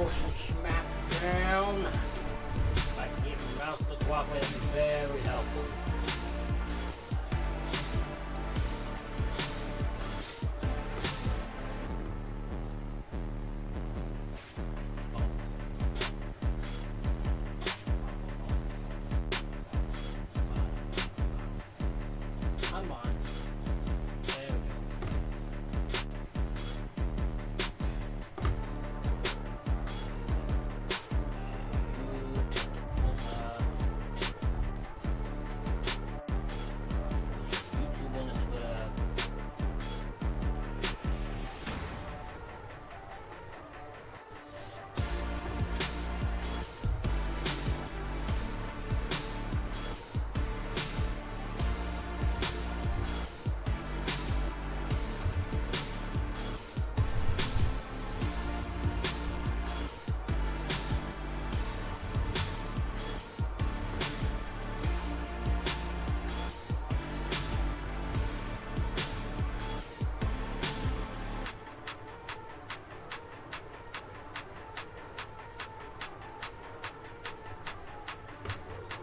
for some Smackdown. By giving mouse to cooperate is very helpful. I'm on. There we go. YouTube on as well.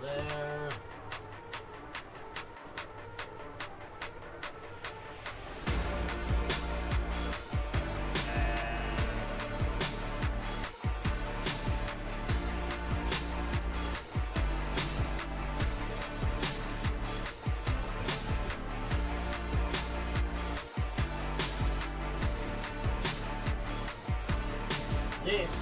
There. This.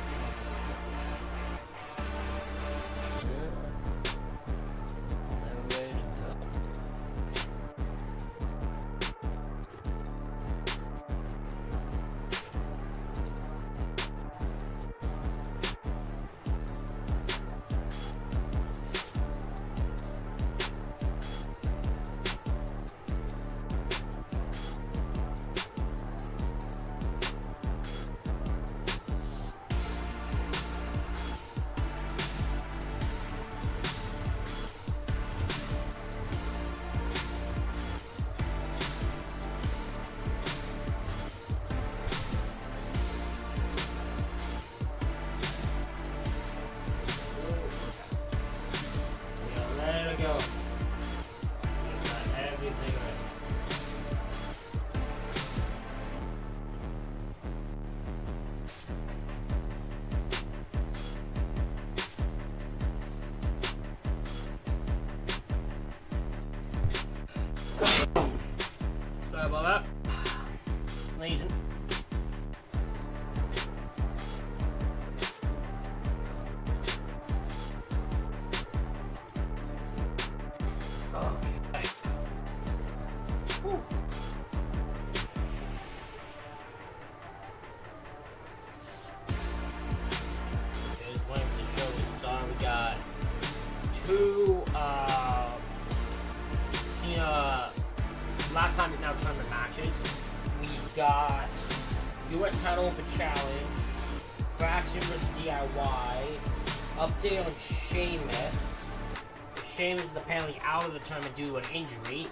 There we go. We got everything ready. Sorry about that. Sneezing. Okay. Whew. Just waiting for the show to start. We got two last time is now tournament matches. We got US title open challenge, Fraction vs DIY, update on Sheamus. Sheamus is apparently out of the tournament due to an injury.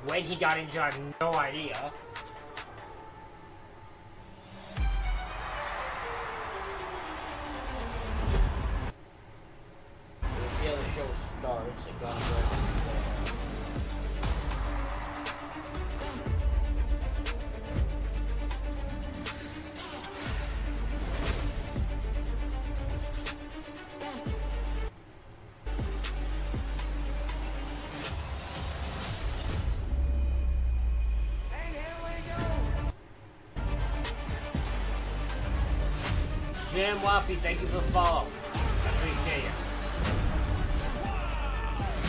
When he got injured, I have no idea. So we'll see how the show starts. It got Jam Waffy, thank you for the follow. I appreciate it.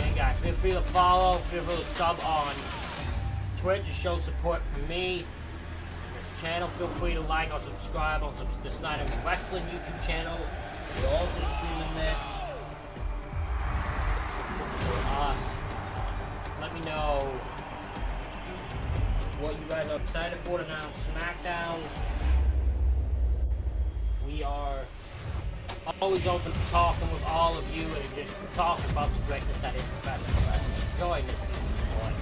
And guys, feel free to follow, feel free to sub on Twitch to show support for me. This channel, feel free to like or subscribe on the Snyder Wrestling YouTube channel. We're also streaming this. Support for us. Let me know what you guys are excited for tonight on Smackdown. We are always open to talking with all of you and just talking about the greatness that is professional wrestling. Enjoying this beautiful sport.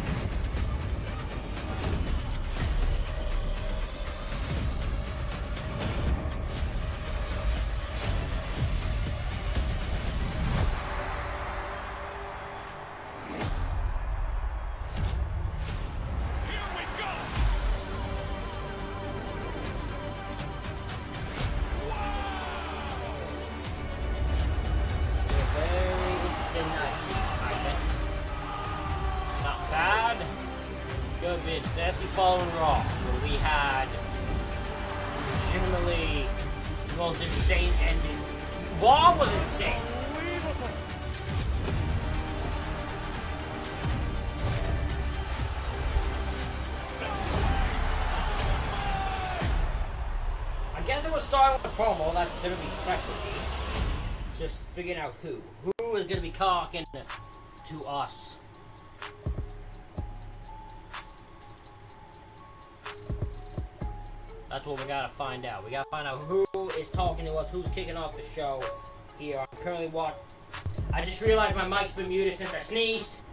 That's we following Raw, where we had legitimately the most insane ending. Raw was insane. I guess it was starting with a promo. That's going to be specialty. Just figuring out who is going to be talking to us. That's what we gotta find out. We gotta find out who is talking to us, who's kicking off the show here. I'm currently I just realized my mic's been muted since I sneezed.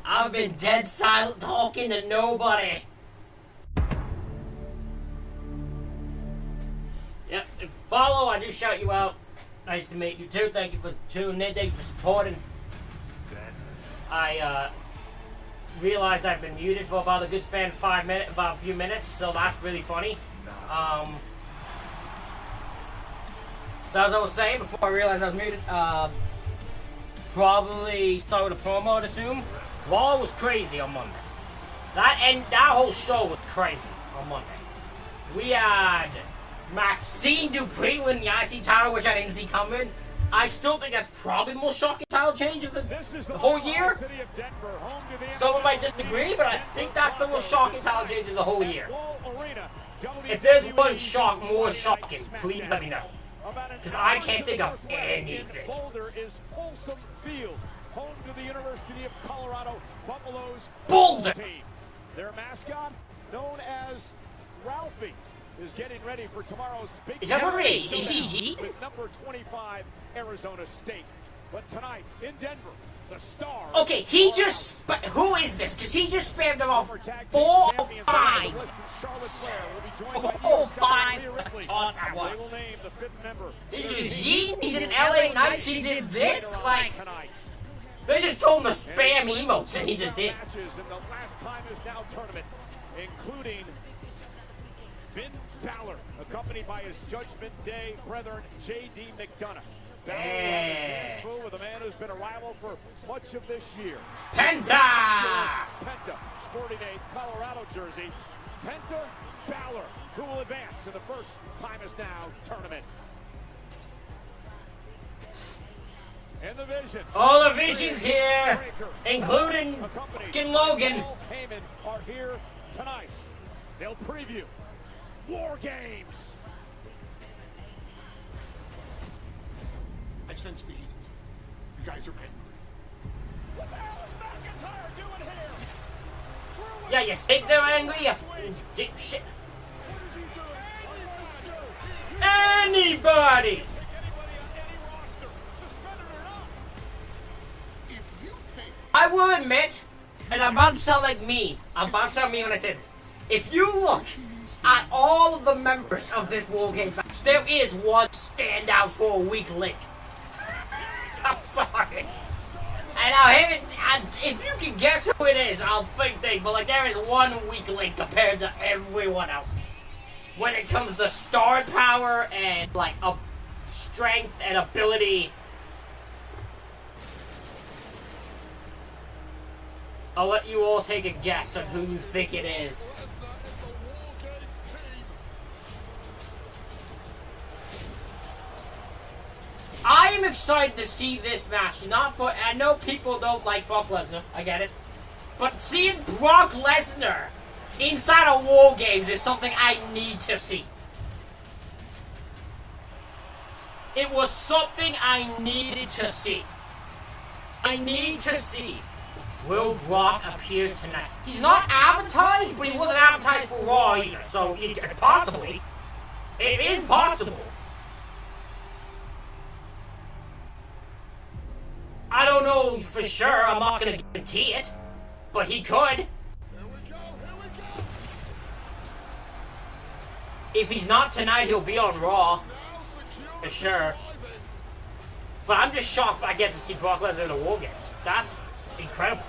I've been dead silent talking to nobody. Yep, if you follow, I do shout you out. Nice to meet you too. Thank you for tuning in. Thank you for supporting. I realized I've been muted for about a good span of about a few minutes, so that's really funny. So as I was saying before I realized I was muted, probably start with a promo, I'd assume. Raw was crazy on Monday. That whole show was crazy on Monday. We had Maxine Dupree win the IC title, which I didn't see coming. I still think that's probably the most shocking title change of the whole year. Someone might disagree, but I think that's the most shocking title change of the whole year. If there's one more shocking, please let me know. Because I can't think of anything. Boulder is Folsom Field, home to the University of Colorado Buffaloes. Boulder! Their mascot, known as Ralphie, is getting ready for tomorrow's big Is that what it is? Is he? With number 25, Arizona State. But tonight, in Denver, the Stars... Okay, he just... Who is this? Because he just spammed them off 4 or 5. 4 or 5 taunts at once. He just yeet, he did LA Knights, he did this, like... They just told him to spam emotes and he just did. Including Finn Balor, accompanied by his Judgment Day brethren, J.D. McDonough. Balor on his hands full with a man who's been a rival for much of this year. Penta! Penta, sporting a Colorado jersey. Penta Balor, who will advance in the first Time Is Now tournament. And the Vision. All the Visions here, including fucking Logan. Heyman are here tonight. They'll preview War Games. I sense the heat. You guys are angry. What the hell is McIntyre doing here? Yeah, you think they're angry, you dipshit. Anybody! I will admit, and I'm about to sound like me. I'm about to sound me when I say this. If you look at all of the members of this War Games match, there is one standout for a weak link. I'm sorry. And I haven't. If you can guess who it is, I'll think they. But like, there is one weak link compared to everyone else. When it comes to star power and like a strength and ability. I'll let you all take a guess on who you think it is. I am excited to see this match. I know people don't like Brock Lesnar. I get it. But seeing Brock Lesnar inside of War Games is something I need to see. It was something I needed to see. I need to see. Will Brock appear tonight? He's not advertised, but he wasn't advertised for Raw either. So, possibly. It is possible. I don't know for sure. I'm not going to guarantee it. But he could. Here we go. If he's not tonight, he'll be on Raw. For sure. But I'm just shocked I get to see Brock Lesnar in the War Games. That's incredible.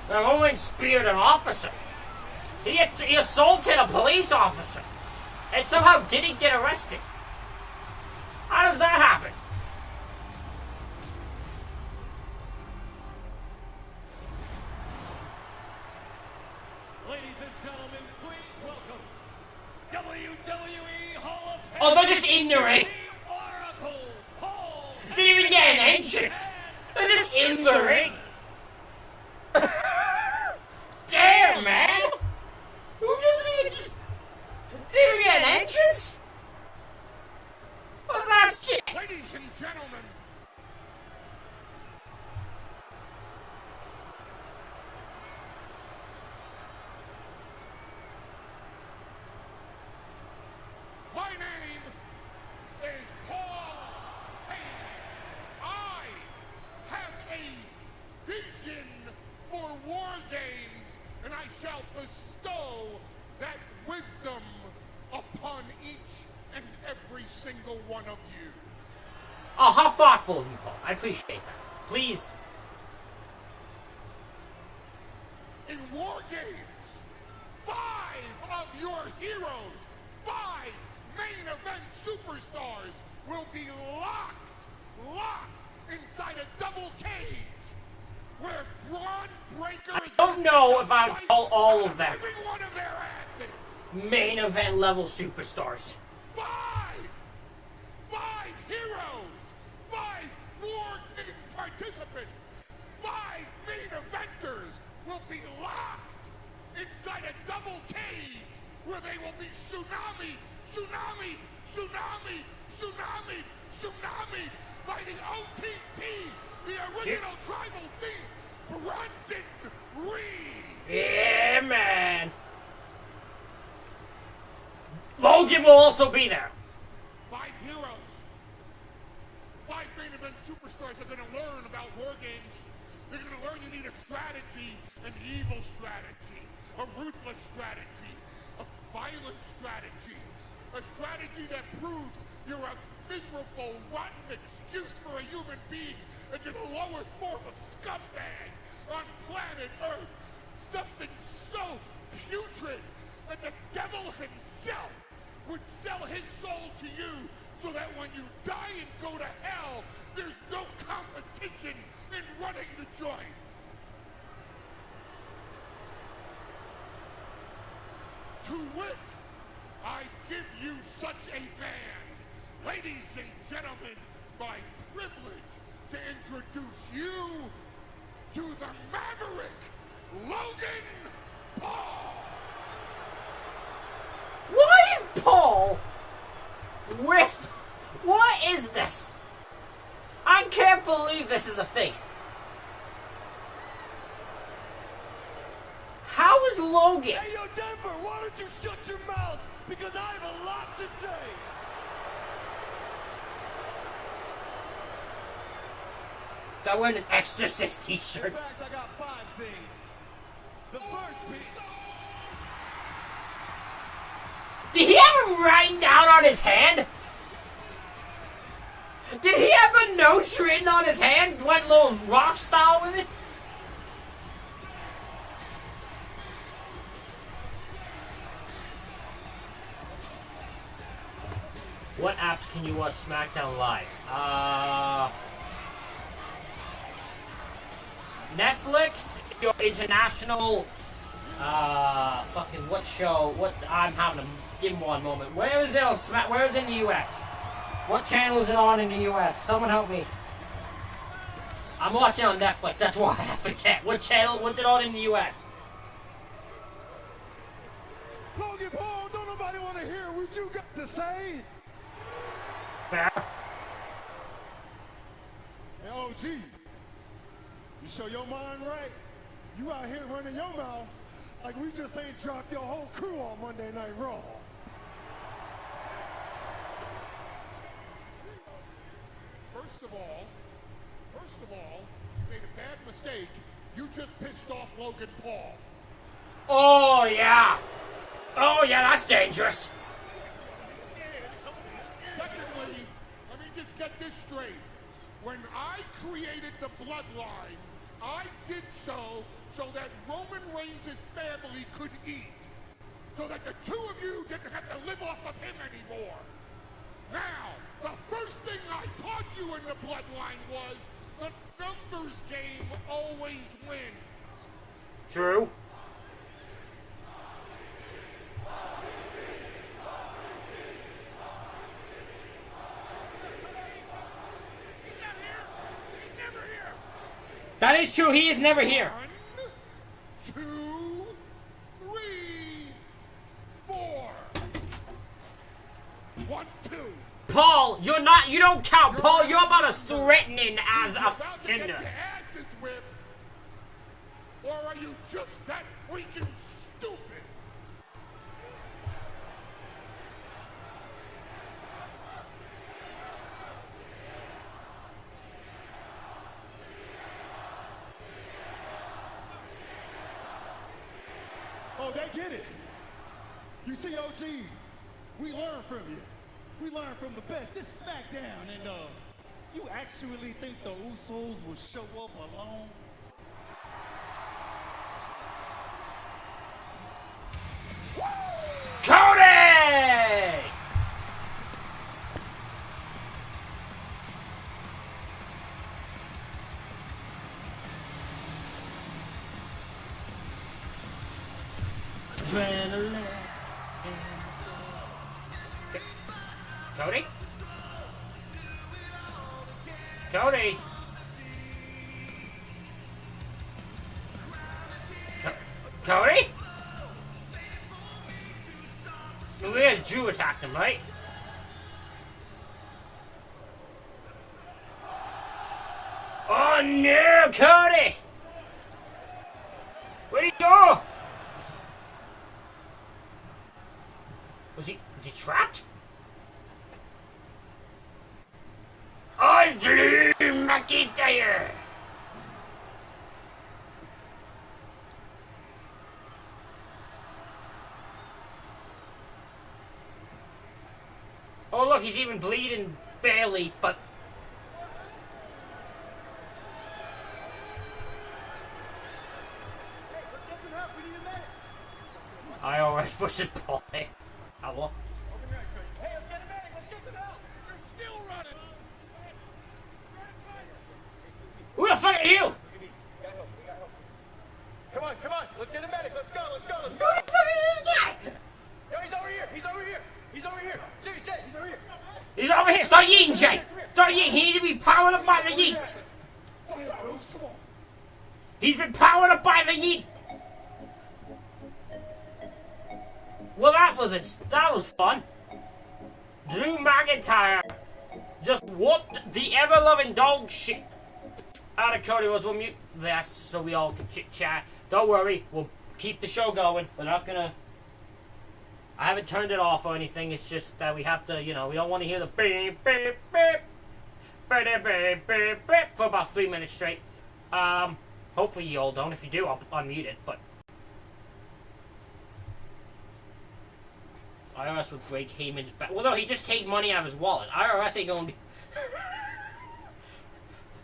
Roman speared an officer. He assaulted a police officer. And somehow didn't get arrested. How does that happen? Ladies and gentlemen, please welcome WWE Hall of Fame. Oh, they're just in the ring. Oracle, Paul. Didn't even get an entrance. They're just in the ring. Damn, man. Who doesn't even just... Didn't even get an entrance? What's that shit? Ladies and gentlemen, my name is Paul Heyman. I have a vision for War Games, and I shall bestow that wisdom upon each and every single one of you. Oh, how thoughtful of you, Paul. I appreciate that. Please. In War Games, 5 of your heroes, 5 main event superstars will be locked inside a double cage where Braun Breaker I don't know if I would call all of them every one of their asses. main event level superstars. 5 heroes, 5 War Games participants, 5 main eventers will be locked inside a double cage where they will be tsunami by the OTT, the original tribal theme, Bronson Reed. Yeah, man. Logan will also be there. 5 heroes, 5 main event superstars are going to learn about War Games. They're going to learn you need a strategy, an evil strategy, a ruthless strategy, a violent strategy, a strategy that proves you're a miserable, rotten excuse for a human being and you're the lowest form of scumbag on planet Earth. Something so putrid that the devil himself would sell his soul to you so that when you die and go to hell, there's no competition in running the joint. To wit, I give you such a man. Ladies and gentlemen, my privilege to introduce you to the Maverick, Logan Paul. Why is Paul with... What is this? I can't believe this is a thing. How is Logan? Hey, yo, Denver, why don't you shut your mouth? Because I have a lot to say. Guy wearing an Exorcist In t-shirt. fact, I got 5 things. The first being... Did he have him writing down on his hand? Did he have the notes written on his hand? Went a little rock style with it? What apps can you watch Smackdown live? Netflix, your international, fucking what show? What I'm having a give me one moment. Where is it on Smack? Where is it in the U.S.? What channel is it on in the U.S.? Someone help me. I'm watching on Netflix. That's why I forget. What channel? What's it on in the U.S.? Logan Paul, don't nobody want to hear what you got to say. Fair. Hey, OG, you show your mind right. You out here running your mouth like we just ain't dropped your whole crew on Monday Night Raw. First of all, you made a bad mistake. You just pissed off Logan Paul. Oh yeah. Oh yeah, that's dangerous. Secondly, let me just get this straight. When I created the bloodline, I did so so that Roman Reigns' family could eat. So that the two of you didn't have to live off of him anymore. Now, the first thing I taught you in the bloodline was the numbers game always wins. True. He's not here. He's never here. That is true. He is never here. 1, 2, 3, 4. 1, 2. Paul, you're not. You don't count. Paul, you're about as threatening as a About to get fucking. your asses whipped, or are you just that freaking stupid? Oh, they get it. You see, OG, we learn from you. We learn from the best. This is Smackdown, and you actually think the Usos will show up alone? Cody! Adrenaline. Cody? Cody? Cody? Where's Drew attacked him, right? Oh no, Cody! Where'd he go? Was he trapped? Oh, Drew McIntyre! Oh look, he's even bleeding barely, but... IRS versus Paul. Hello? Hey, let's get a medic. Let's get some help. They're still running. Who the fuck are you? Come on, let's get a medic, let's go. Who the fuck is this guy? Yo, he's over here. He's over here. Jay, he's over here. He's over here. Start yeeting, Jay. Start yeeting. He needs to be powered up by the yeets. He's been powered up by the yeet. Well, that was it. That was fun. Drew McIntyre just whooped the ever-loving dog shit out of Cody Rhodes. We'll mute this so we all can chit-chat. Don't worry. We'll keep the show going. We're not gonna... I haven't turned it off or anything. It's just that we have to, you know, we don't want to hear the beep, beep, beep, beep, beep, beep, beep for about 3 minutes straight. Hopefully you all don't. If you do, I'll unmute it, but... IRS would break Heyman's back. Well, no, he just take money out of his wallet. IRS ain't gonna be...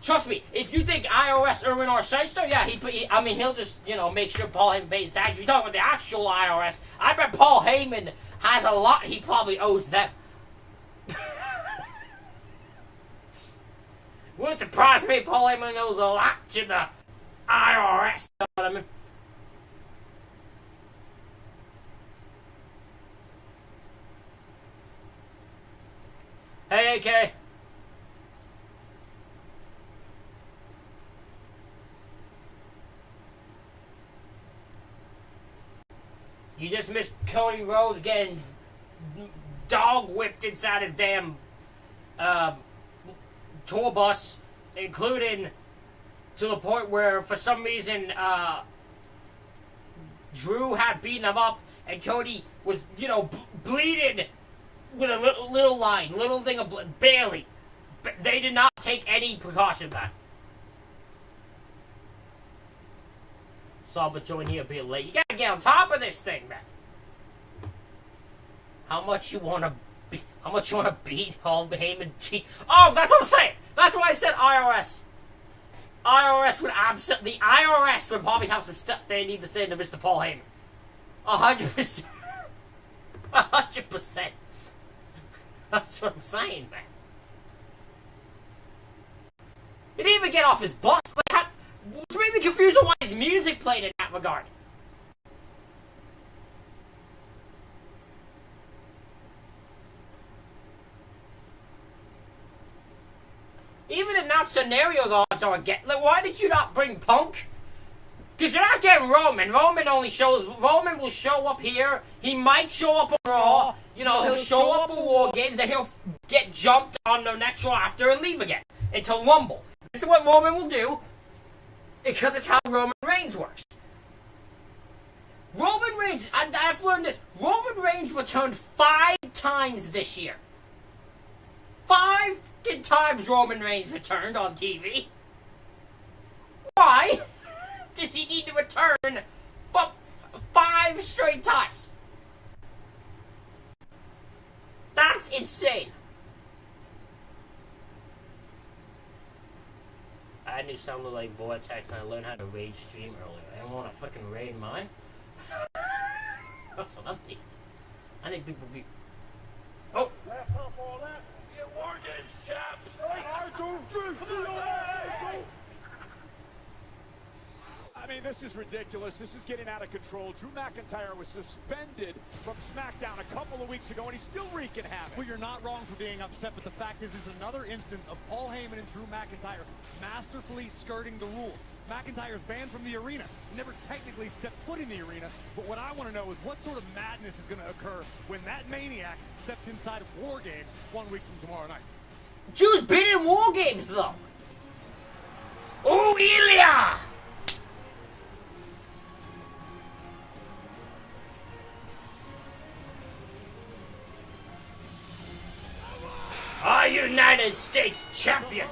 Trust me, if you think IRS Irwin or Shyster, yeah, I mean, he'll just, you know, make sure Paul Heyman pays tax. You're talking about the actual IRS. I bet Paul Heyman has a lot he probably owes them. Wouldn't surprise me if Paul Heyman owes a lot to the IRS. You know what I mean? Hey, AK. You just missed Cody Rhodes getting dog whipped inside his damn tour bus, including to the point where, for some reason, Drew had beaten him up, and Cody was, you know, bleeding with a little thing of blood, barely. But they did not take any precaution back. Saw but join here a bit late. You gotta get on top of this thing, man. How much you wanna beat Paul Heyman? Oh, that's what I'm saying. That's why I said IRS. IRS would the IRS would probably have some stuff they need to say to Mr. Paul Heyman. 100%. 100%. That's what I'm saying, man. He didn't even get off his bus. Like, what's made me confused on why his music played in that regard. Even in that scenario, the odds are like, why did you not bring Punk? Because you're not getting Roman. Roman will show up here. He might show up on Raw. You know, he'll show up for War Games. Then he'll get jumped on the next Raw after and leave again until Rumble. This is what Roman will do because it's how Roman Reigns works. Roman Reigns, I've learned this. Roman Reigns returned 5 times this year. 5 times Roman Reigns returned on TV. Why does he need to return 5 straight times? That's insane. I knew sounded like Vortex and I learned how to raid stream earlier. I don't want to fucking raid mine. That's what I need. I need people to be... Oh! Laugh up all that. See you at War Games, chap. I mean, this is ridiculous. This is getting out of control. Drew McIntyre was suspended from Smackdown a couple of weeks ago, and he's still wreaking havoc. Well, you're not wrong for being upset, but the fact is another instance of Paul Heyman and Drew McIntyre masterfully skirting the rules. McIntyre's banned from the arena. He never technically stepped foot in the arena, but what I want to know is what sort of madness is going to occur when that maniac steps inside of War Games 1 week from tomorrow night. Drew's been in War Games, though. Oh, Ilya! Our United States champion.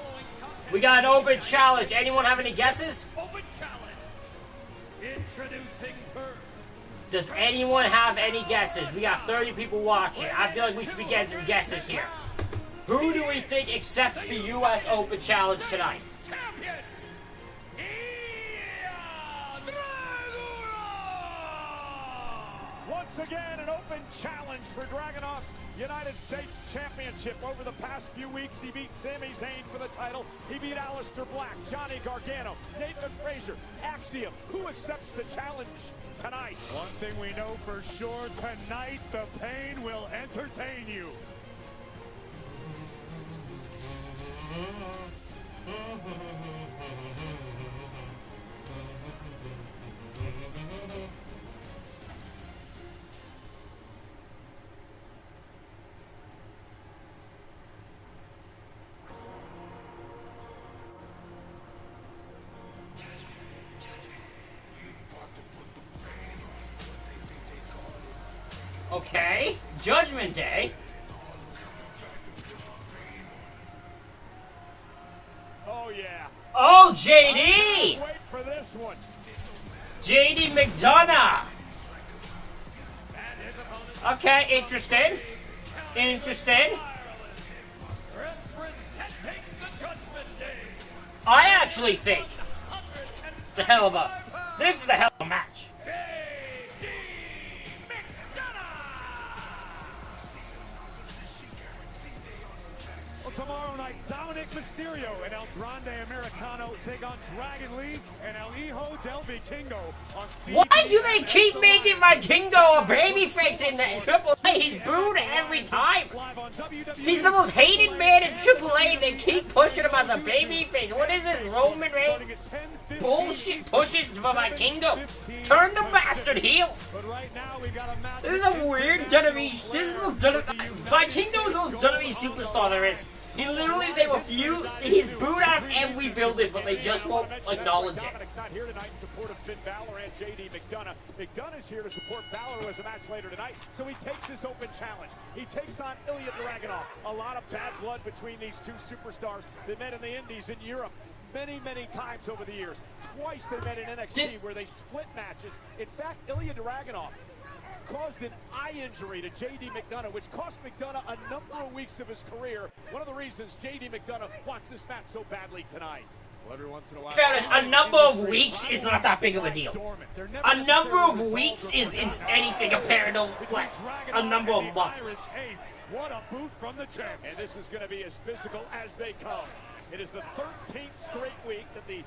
We got an open challenge. Anyone have any guesses? Open challenge. Introducing first. Does anyone have any guesses? We got 30 people watching. I feel like we should be getting some guesses here. Who do we think accepts the U.S. Open Challenge tonight? Champion. Once again, an open challenge for Dragunov's United States Championship. Over the past few weeks, he beat Sami Zayn for the title. He beat Aleister Black, Johnny Gargano, Nathan Frazier, Axiom. Who accepts the challenge tonight? One thing we know for sure, tonight the pain will entertain you. Okay, Judgment Day. Oh, yeah. Oh, JD! Wait for this one. JD McDonough. Okay, interesting. Interesting. I actually think this is a hell of a match. Tomorrow night, Dominic Mysterio and El Grande Americano take on Dragon Lee and El Hijo del Vikingo on Why do they keep making Vikingo a babyface in the Triple A? He's booed every time. He's the most hated man in Triple A, and they keep pushing him as a babyface. What is this, Roman Reigns? Bullshit pushes for Vikingo. Turn the bastard heel. This is a weird WWE. This is the most Vikingo is the most WWE superstar there is. He literally, he's booed out of every building, but they just won't acknowledge it. Not here tonight in support of Finn Balor and JD McDonough. McDonough's here to support Balor, who has a match later tonight, so he takes this open challenge. He takes on Ilya Dragunov. A lot of bad blood between these two superstars. They met in the Indies in Europe many, many times over the years. Twice they met in NXT where they split matches. In fact, Ilya Dragunov caused an eye injury to JD McDonough, which cost McDonough a number of weeks of his career. One of the reasons JD McDonough wants this match so badly tonight. Well, every once in a while, Fellas, a number of weeks is not that big of a deal. A number of weeks is anything compared to like a number of months. What a boot from the champ. And this is going to be as physical as they come. It is the 13th straight week that the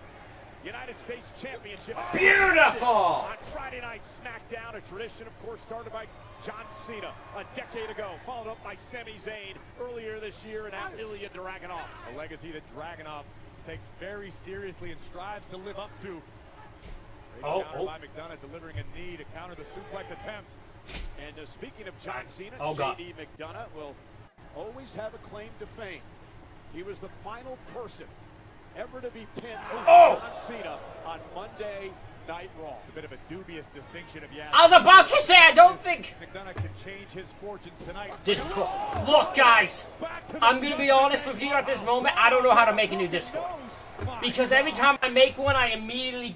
United States Championship. Beautiful! On Friday night SmackDown, a tradition, of course, started by John Cena a decade ago, followed up by Sami Zayn earlier this year, and now Ilya Dragunov. A legacy that Dragunov takes very seriously and strives to live up to. By McDonough, delivering a knee to counter the suplex attempt. And speaking of John Cena, J.D. McDonough will always have a claim to fame. He was the final person ever to be pinned over John Cena on Monday Night Raw. It's a bit of a dubious distinction if you ask. I was about to say, I don't think McDonough can change his fortunes tonight. Discord. Look, guys, I'm gonna be honest with you at this moment. I don't know how to make a new Discord because every time I make one, I immediately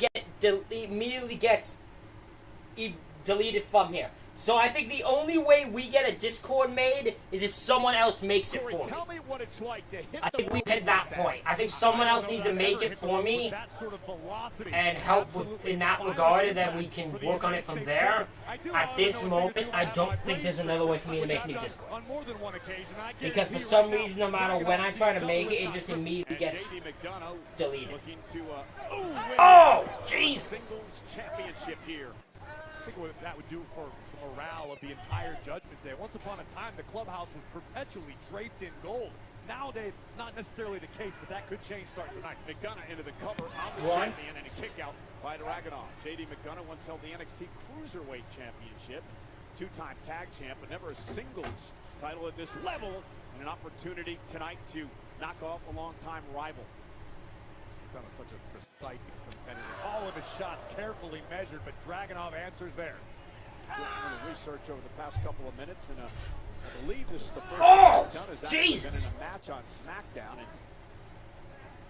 gets deleted from here. So I think the only way we get a Discord made is if someone else makes it for me. Tell me what it's like to hit I think we've hit that point. I think someone else needs to make it for me and help in that regard, and then we can work on it from there. At this moment, I don't think there's another way for me to make a new Discord. Because for some reason, no matter when I try to make it, it just immediately gets deleted. Oh, Jesus! Singles championship here. I think what that would do for the morale of the entire Judgment Day. Once upon a time, the clubhouse was perpetually draped in gold. Nowadays, not necessarily the case, but that could change starting tonight. McDonough into the cover on the champion and a kick out by Dragunov. J.D. McDonough once held the NXT Cruiserweight Championship, two-time tag champ, but never a singles title at this level, and an opportunity tonight to knock off a longtime rival. McDonough such a precise competitor. All of his shots carefully measured, but Dragunov answers there. Doing research over the past couple of minutes, and I believe this is the first time McDonough's actually been in a match on Smackdown in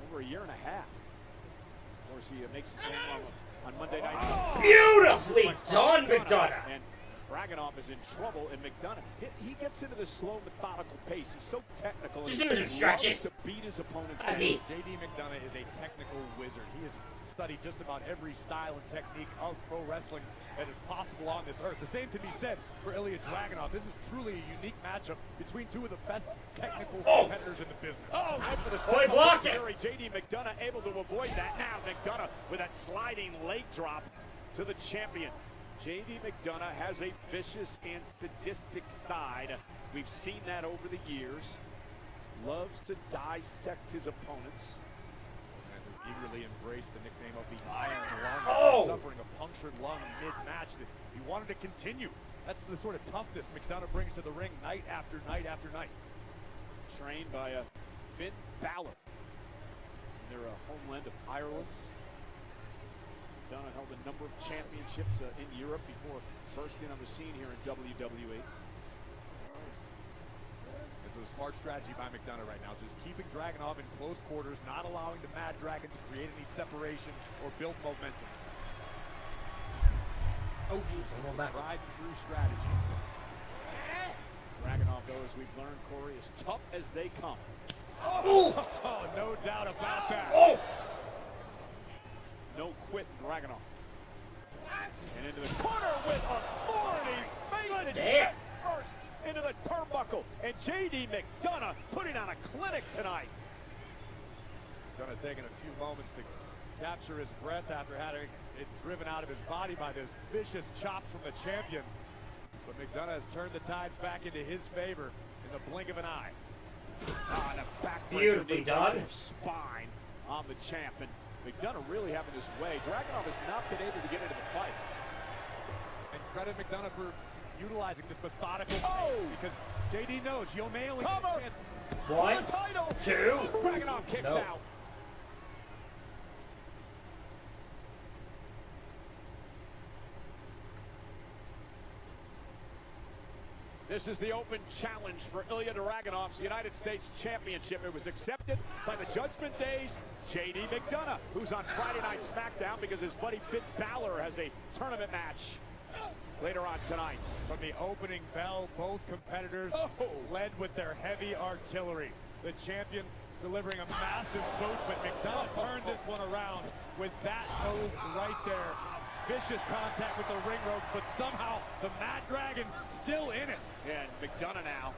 over a year and a half. Of course, he makes his own on Monday night. Beautifully done, McDonough. And Dragunov is in trouble, and McDonough, he gets into this slow, methodical pace. He's so technical. Just doing some stretches. To beat his opponents. J.D. McDonough is a technical wizard. He has studied just about every style and technique of pro wrestling that is possible on this earth. The same can be said for Ilya Dragunov. This is truly a unique matchup between two of the best technical competitors in the business. Right for the start. Blocked it. J.D. McDonough able to avoid that. Now McDonough with that sliding leg drop to the champion. J.D. McDonough has a vicious and sadistic side. We've seen that over the years. Loves to dissect his opponents. And has eagerly embraced the nickname of the Iron Lung. Suffering a punctured lung mid-match. He wanted to continue. That's the sort of toughness McDonough brings to the ring night after night after night. Trained by Finn Balor. They're a homeland of Ireland. McDonough held a number of championships in Europe before bursting on the scene here in WWE. This is a smart strategy by McDonough right now, just keeping Dragunov in close quarters, not allowing the Mad Dragon to create any separation or build momentum. Tried true strategy. Dragunov, though, as we've learned, Corey, as tough as they come. No doubt about that. No quit, Dragunov. And into the corner with authority. Face the chest first into the turnbuckle. And J.D. McDonough putting on a clinic tonight. McDonough taking a few moments to capture his breath after having it driven out of his body by those vicious chops from the champion. But McDonough has turned the tides back into his favor in the blink of an eye. And a backbreaker. Beautifully done. Spine on the champ. And McDonough really having his way. Dragunov has not been able to get into the fight. And credit McDonough for utilizing this methodical pace because JD knows you may only get a chance. One, two. Dragunov kicks out. This is the open challenge for Ilya Dragunov's United States Championship. It was accepted by the Judgment Day's J.D. McDonough, who's on Friday Night SmackDown because his buddy Finn Balor has a tournament match later on tonight. From the opening bell, both competitors led with their heavy artillery. The champion delivering a massive boot, but McDonough turned this one around with that move right there. Vicious contact with the ring ropes, but somehow the Mad Dragon still in it. And McDonough now,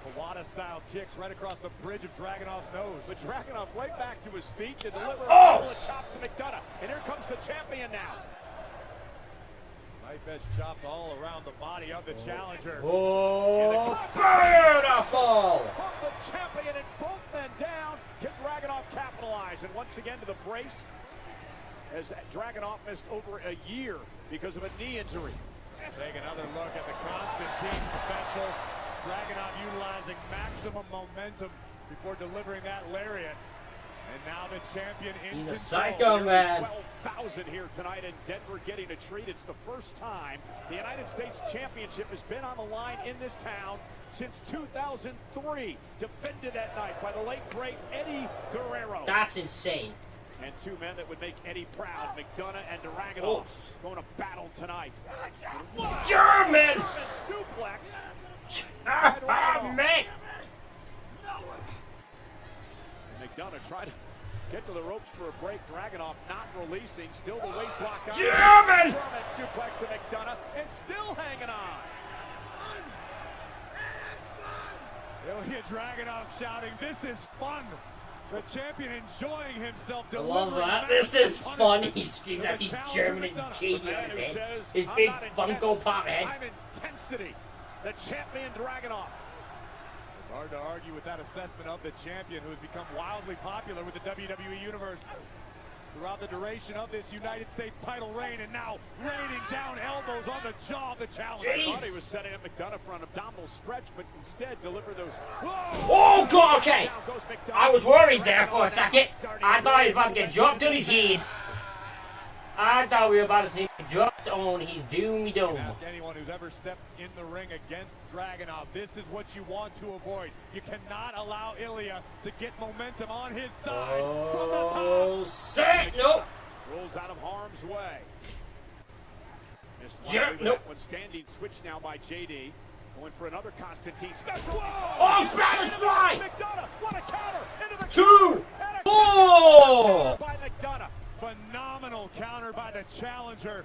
Kawada-style kicks right across the bridge of Dragunov's nose. But Dragunov right back to his feet to deliver a couple of chops to McDonough. And here comes the champion now. Knife edge chops all around the body of the challenger. Oh, beautiful! Put the champion and both men down. Can Dragunov capitalize? And once again to the brace, as Dragunov missed over a year because of a knee injury. Take another look at the Constantine special. Dragunov utilizing maximum momentum before delivering that lariat. And now the champion in He's a control. psycho, man. 12,000 here tonight in Denver getting a treat. It's the first time the United States Championship has been on the line in this town since 2003. Defended that night by the late, great Eddie Guerrero. That's insane. And two men that would make Eddie proud, McDonough and Dragunov, going to battle tonight. German! Suplex. Man! McDonough tried to get to the ropes for a break. Dragunov not releasing. Still the waist lock on. German! German suplex to McDonough and still hanging on. Ilya Dragunov shouting, "This is fun." The champion enjoying himself. I love that. This is fun. He screams as he's German and JD on his head. His big Funko Pop head. I'm intensity. The champion Dragunov. It's hard to argue with that assessment of the champion, who has become wildly popular with the WWE Universe throughout the duration of this United States title reign, and now raining down elbows on the jaw of the challenger. I thought he was setting up McDonough for an abdominal stretch, but instead delivered those. Oh, God, okay. I was worried there for a second. I thought he was about to get dropped on his head. I thought we were about to see him dropped on his doomy dome. Ask anyone who's ever stepped in the ring against Dragunov, this is what you want to avoid. You cannot allow Ilya to get momentum on his side from the top. Set! Nope. Rolls out of harm's way. Nope. When standing switch now by JD. Going for another Constantine special. Oh, Spanish fly! McDonough, what a counter! Into the 2, 4! by McDonough. Phenomenal counter by the challenger,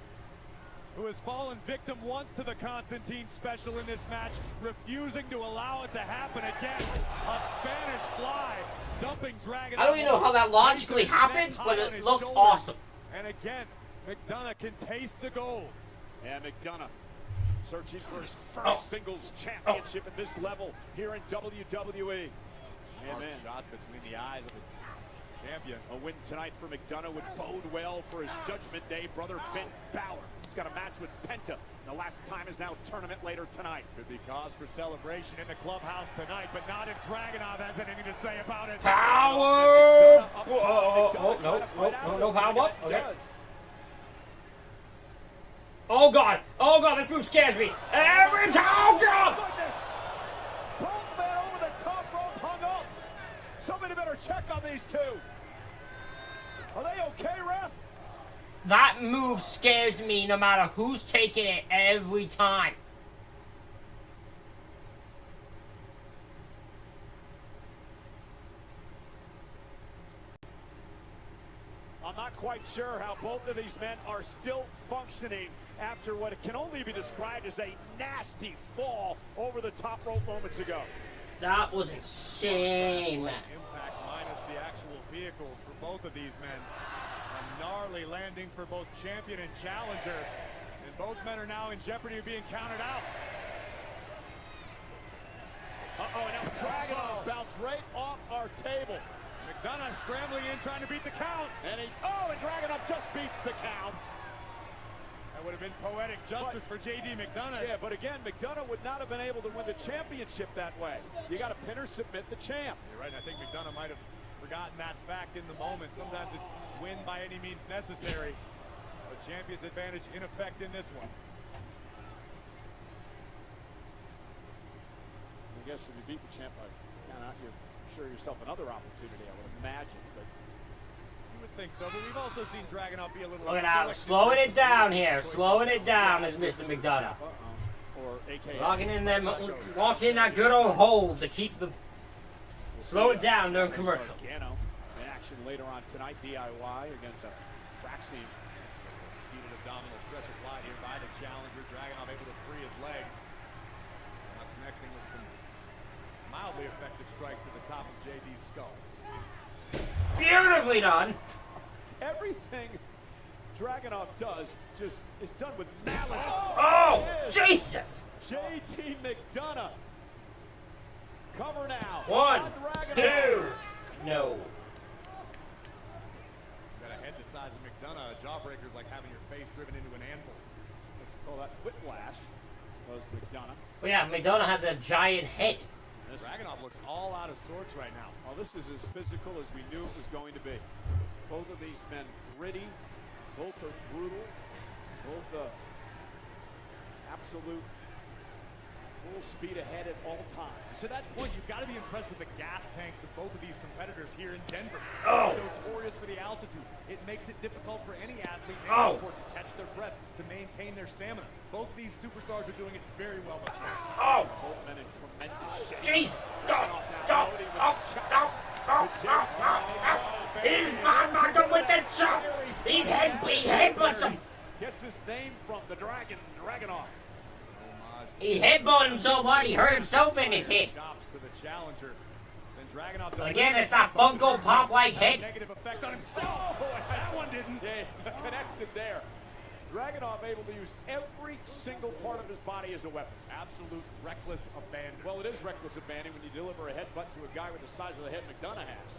who has fallen victim once to the Constantine special in this match, refusing to allow it to happen again. A Spanish fly, dumping Dragunov. I don't even know how that logically happened, but it looked awesome. And again, McDonough can taste the gold. And McDonough searching for his first singles championship at this level here in WWE. Amen. Shots between the eyes of the champion. A win tonight for McDonough would bode well for his Judgment Day brother Finn Balor. He's got a match with Penta. The last time is now tournament later tonight. Could be cause for celebration in the clubhouse tonight, but not if Dragunov has anything to say about it. Power! No power up. Okay. Oh God! Oh God! This move scares me. Every time. Oh God! Both men over the top rope hung up. Somebody better check on these two. Are they okay, ref? That move scares me no matter who's taking it every time. I'm not quite sure how both of these men are still functioning after what it can only be described as a nasty fall over the top rope moments ago. That was insane, man. Impact minus the actual vehicles for both of these men. A gnarly landing for both champion and challenger. And both men are now in jeopardy of being counted out. Uh-oh, now Dragunov bounced right off our table. McDonough scrambling in, trying to beat the count. And Dragunov just beats the count. That would have been poetic justice for J.D. McDonough. Yeah, but again, McDonough would not have been able to win the championship that way. You got to pin or submit the champ. You're right, and I think McDonough might have forgotten that fact in the moment. Sometimes it's win by any means necessary. But champion's advantage in effect in this one. I guess if you beat the champ by count out, you're sure yourself another opportunity, I would imagine. But you would think so, but we've also seen Dragunov be a little. Look at that, we're slowing it down here. Slowing it down is Mr. McDonough. Or AKA. Locking in that good old hold to keep the Slow it down during commercial. Gargano in action later on tonight. DIY against a Fraxine. Seated abdominal stretch applied here by the challenger. Dragunov able to free his leg. Now connecting with some mildly effective strikes to the top of JD's skull. Beautifully done. Everything Dragunov does just is done with malice. Oh, Jesus. JD McDonough. Cover now. 1, on Dragunov. 2. No. Got a head the size of McDonough. A jawbreaker is like having your face driven into an anvil. Let's call that whiplash. Was McDonough. Well, yeah, McDonough has a giant head. Dragunov looks all out of sorts right now. Well, this is as physical as we knew it was going to be. Both of these men gritty, both are brutal, both absolute full speed ahead at all times. To that point, you've got to be impressed with the gas tanks of both of these competitors here in Denver. Oh. They're notorious for the altitude. It makes it difficult for any athlete in Oh. sport to catch their breath, to maintain their stamina. Both of these superstars are doing it very well thus far. Oh, Both men in tremendous shape. Jesus. Don't. He's knocked him with the chops. He headbutts him. Gets his name from the Dragunov. He headbutted him so hard he hurt himself in his head. Chops to the challenger. Then Dragunov But again, it's not Funko Pop like head. negative effect on himself. That one didn't. Yeah, connected there. Dragunov able to use every single part of his body as a weapon. Absolute reckless abandon. Well, it is reckless abandon when you deliver a headbutt to a guy with the size of the head McDonough has.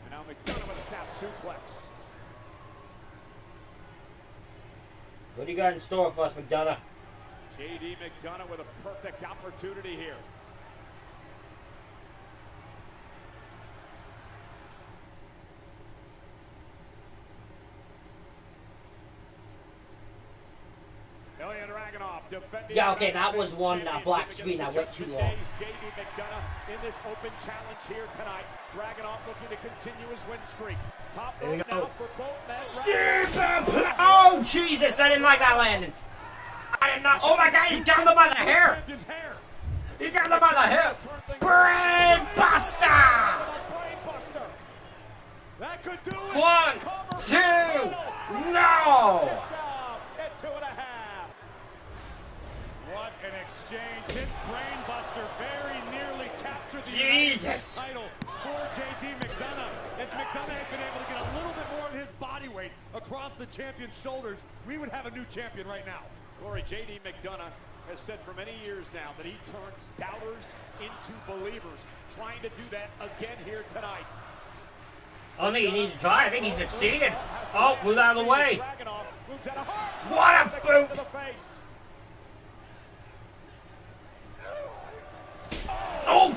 And now McDonough with a snap suplex. What do you got in store for us, McDonough? JD McDonough with a perfect opportunity here. Ilya Dragunov defending. Yeah, okay, that was one black screen that went too long. JD McDonough in this open challenge here tonight. Dragunov looking to continue his win streak. Top There we rope go. now for both men. Super Oh, Jesus, I didn't like that landing. I did not. Oh my God, he grabbed him by the hair. Champion's hair. He grabbed him by the hair. Brain Buster. Brainbuster. That could do it. 1, 2, no. At 2.5. What an exchange. This brainbuster very nearly captured the Jesus. United States title for JD McDonough. If McDonough had been able to get a little bit more of his body weight across the champion's shoulders, we would have a new champion right now. Corey, JD McDonough has said for many years now that he turns doubters into believers. Trying to do that again here tonight. I don't think he needs to try. I think he's succeeded. Oh, move out of the way. Dragunov moves out of harm's way. What a Kick boot. to the face. Oh,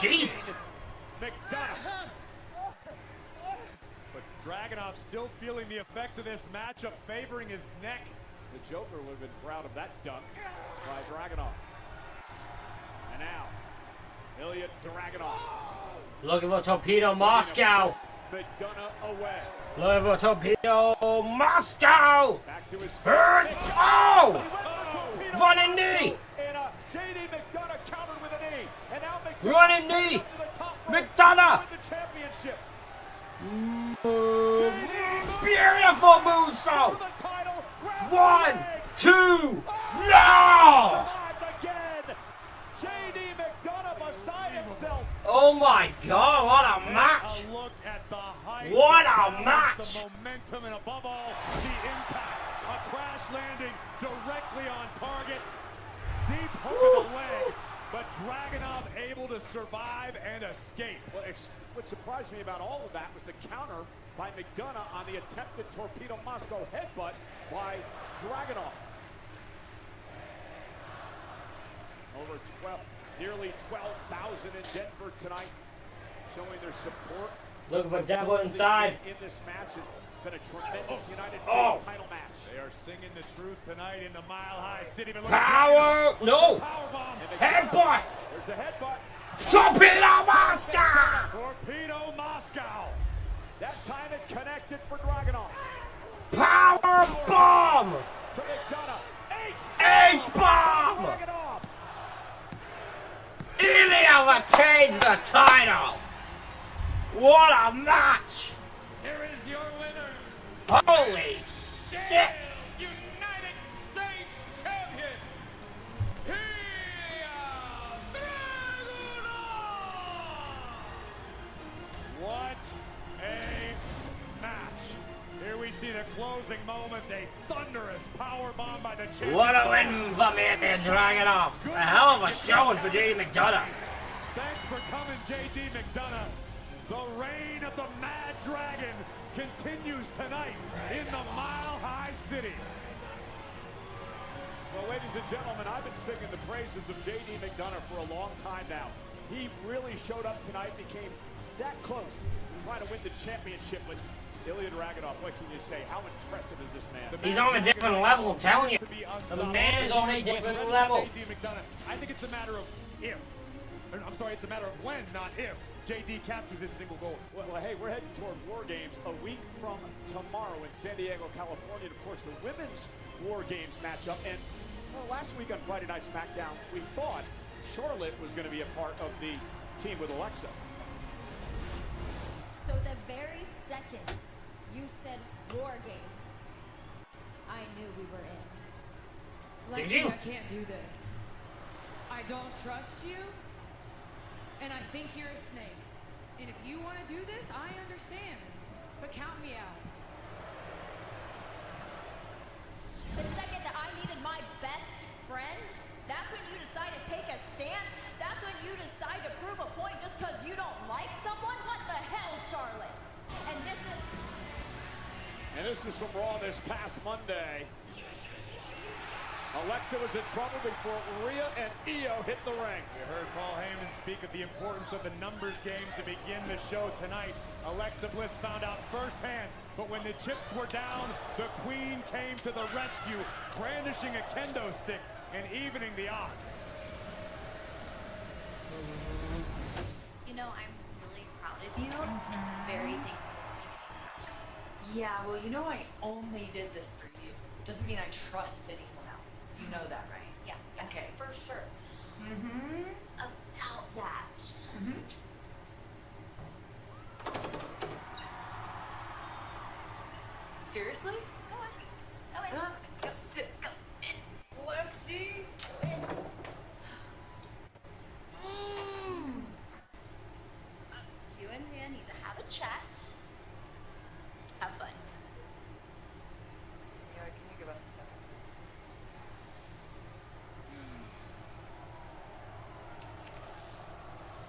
Jesus. McDonough. But Dragunov still feeling the effects of this matchup, favoring his neck. The Joker would have been proud of that dunk by Dragunov. And now, Ilya Dragunov. Looking for Torpedo Moscow. McDonough away. Looking for Torpedo Moscow. Back to his Hurt. feet. Oh. He went for torpedo. Running knee. And JD McDonough countered with a knee. And now McDonough Running knee. up to the top rope McDonough. to win the championship. Beautiful moonsault. For the title. Grab 1, the leg. 2, no. Survived again. JD McDonough beside himself. Oh my God, what a match. A look at the height, What the a balance, match. the momentum, and above all, the impact. A crash landing directly on target. Deep hook of the leg, but Dragunov able to survive and escape. Well, what surprised me about all of that was the counter by McDonough on the attempted Torpedo Moscow headbutt by Dragunov. Over 12, nearly 12,000 in Denver tonight, showing their support. Looking for Devil inside. In this match, it's been a tremendous United States Oh. title match. They are singing the truth tonight in the Mile High City. But look- Power. No. Powerbomb. And Headbutt. There's the headbutt. Torpedo Moscow. Torpedo Moscow. That time it connected for Dragunov. Power bomb. To McDonough. H bomb. Dragunov. Ilya retains the title. What a match! Here is your winner, Holy shit! United States Champion, What a match. Here we see the closing moments, a thunderous power bomb by the champion. What a win for me at the Dragunov. A hell of a showing for JD McDonough. Thanks for coming, JD McDonough. The reign of the Mad Dragon continues tonight in the Mile High City. Well, ladies and gentlemen, I've been singing the praises of JD McDonough for a long time now. He really showed up tonight, became that close to trying to win the championship with Ilya Dragunov. What can you say? How impressive is this man? He's on a different level, I'm telling you. The man is on a different level. JD McDonough, I think it's a matter of if. I'm sorry, it's a matter of when, not if. JD captures this single goal. Well, hey, we're heading toward War Games a week from tomorrow in San Diego, California. And of course, the women's War Games matchup. And well, last week on Friday Night Smackdown, we thought Charlotte was going to be a part of the team with Alexa. So the very second you said War Games, I knew we were in. Did Lexi, you? I can't do this. I don't trust you, and I think you're a snake. And if you want to do this, I understand. But count me out. The second that I needed my best friend, that's when you decide to take a stance. That's when you decide to prove a point just because you don't like someone. What the hell, Charlotte? And this is from Raw this past Monday. Alexa was in trouble before Rhea and Io hit the ring. We heard Paul Heyman speak of the importance of the numbers game to begin the show tonight. Alexa Bliss found out firsthand, but when the chips were down, the Queen came to the rescue, brandishing a kendo stick and evening the odds. You know, I'm really proud of you. Very thankful. Yeah, well, you know I only did this for you. Doesn't mean I trust anyone else. You know that, right? Yeah, Okay. for sure. Mm-hmm. About that. Mm-hmm. Seriously? Go on. Go in. Sit. Go in. Lexi. Go in. You and Rhea need to have a chat. Have fun. Yeah, can you give us a second?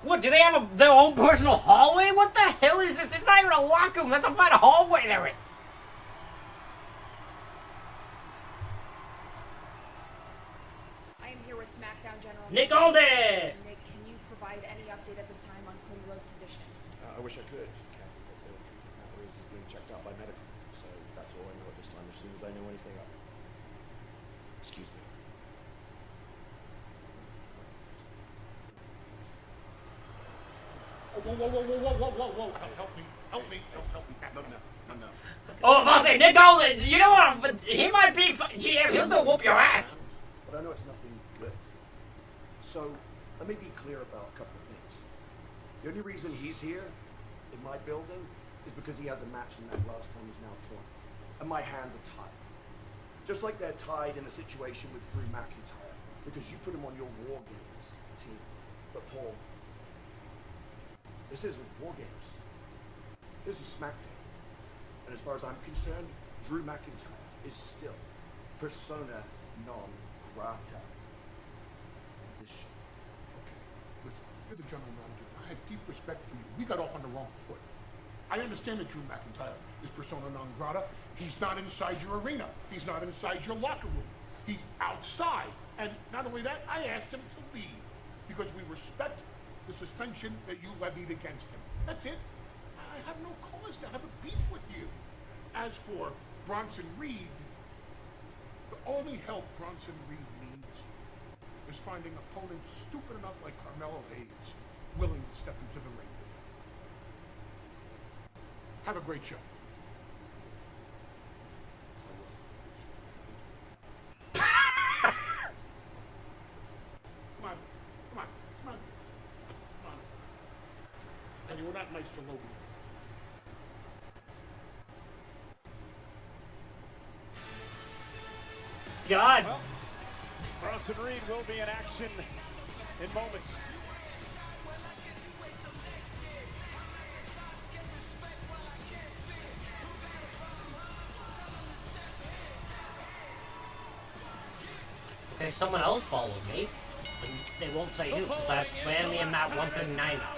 What, do they have their own personal hallway? What the hell is this? It's not even a locker room. That's a fine hallway they're in. I am here with Smackdown General Nick Aldis! Nick, can you provide any update at this time on Cody Rhodes' condition? I wish I could, Kathy, but the truth of the matter is he's being checked out by medical. So that's all I know at this time. As soon as I know anything, excuse me. Whoa, whoa, whoa, whoa, whoa, whoa, whoa, whoa. Help me. Help me. Help me. No. Oh, if I say Nick Aldis, you know what? But he might be GM. He'll still whoop your ass. But I know it's nothing good. So let me be clear about a couple of things. The only reason he's here in my building is because he has a match in that last time he's now torn. And my hands are tied. Just like they're tied in the situation with Drew McIntyre, because you put him on your War Games team. But Paul, this isn't War Games. This is Smackdown. And as far as I'm concerned, Drew McIntyre is still persona non grata on this show. Okay, listen, you're the general manager. I have deep respect for you. We got off on the wrong foot. I understand that Drew McIntyre is persona non grata. He's not inside your arena. He's not inside your locker room. He's outside. And not only that, I asked him to leave because we respect the suspension that you levied against him. That's it. I have no cause to have a beef with you. As for Bronson Reed, the only help Bronson Reed needs is finding opponents stupid enough like Carmelo Hayes willing to step into the ring with him. Have a great show. Come on. Meister Logan. God. Well, Bronson Reed will be in action in moments. Okay, someone else followed me. And they won't say who, because I randomly am at 139 now.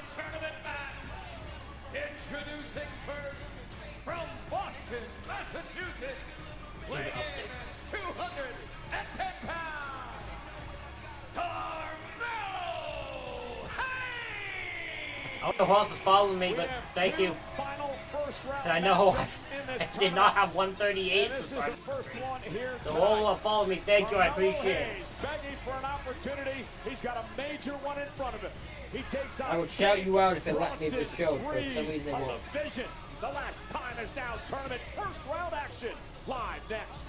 Introducing first from Boston, Massachusetts, weighing 210 pounds, Carmelo Hayes! I don't know who else is following me, but thank you. And I know I did not have 138 to start. So all who have followed me, thank you, I appreciate it. Begging for an opportunity. He's got a major one in front of him. He takes out I would shout you out if it let me the show, but for some reason it won't. Vision. The last time is now tournament first round action. Live next.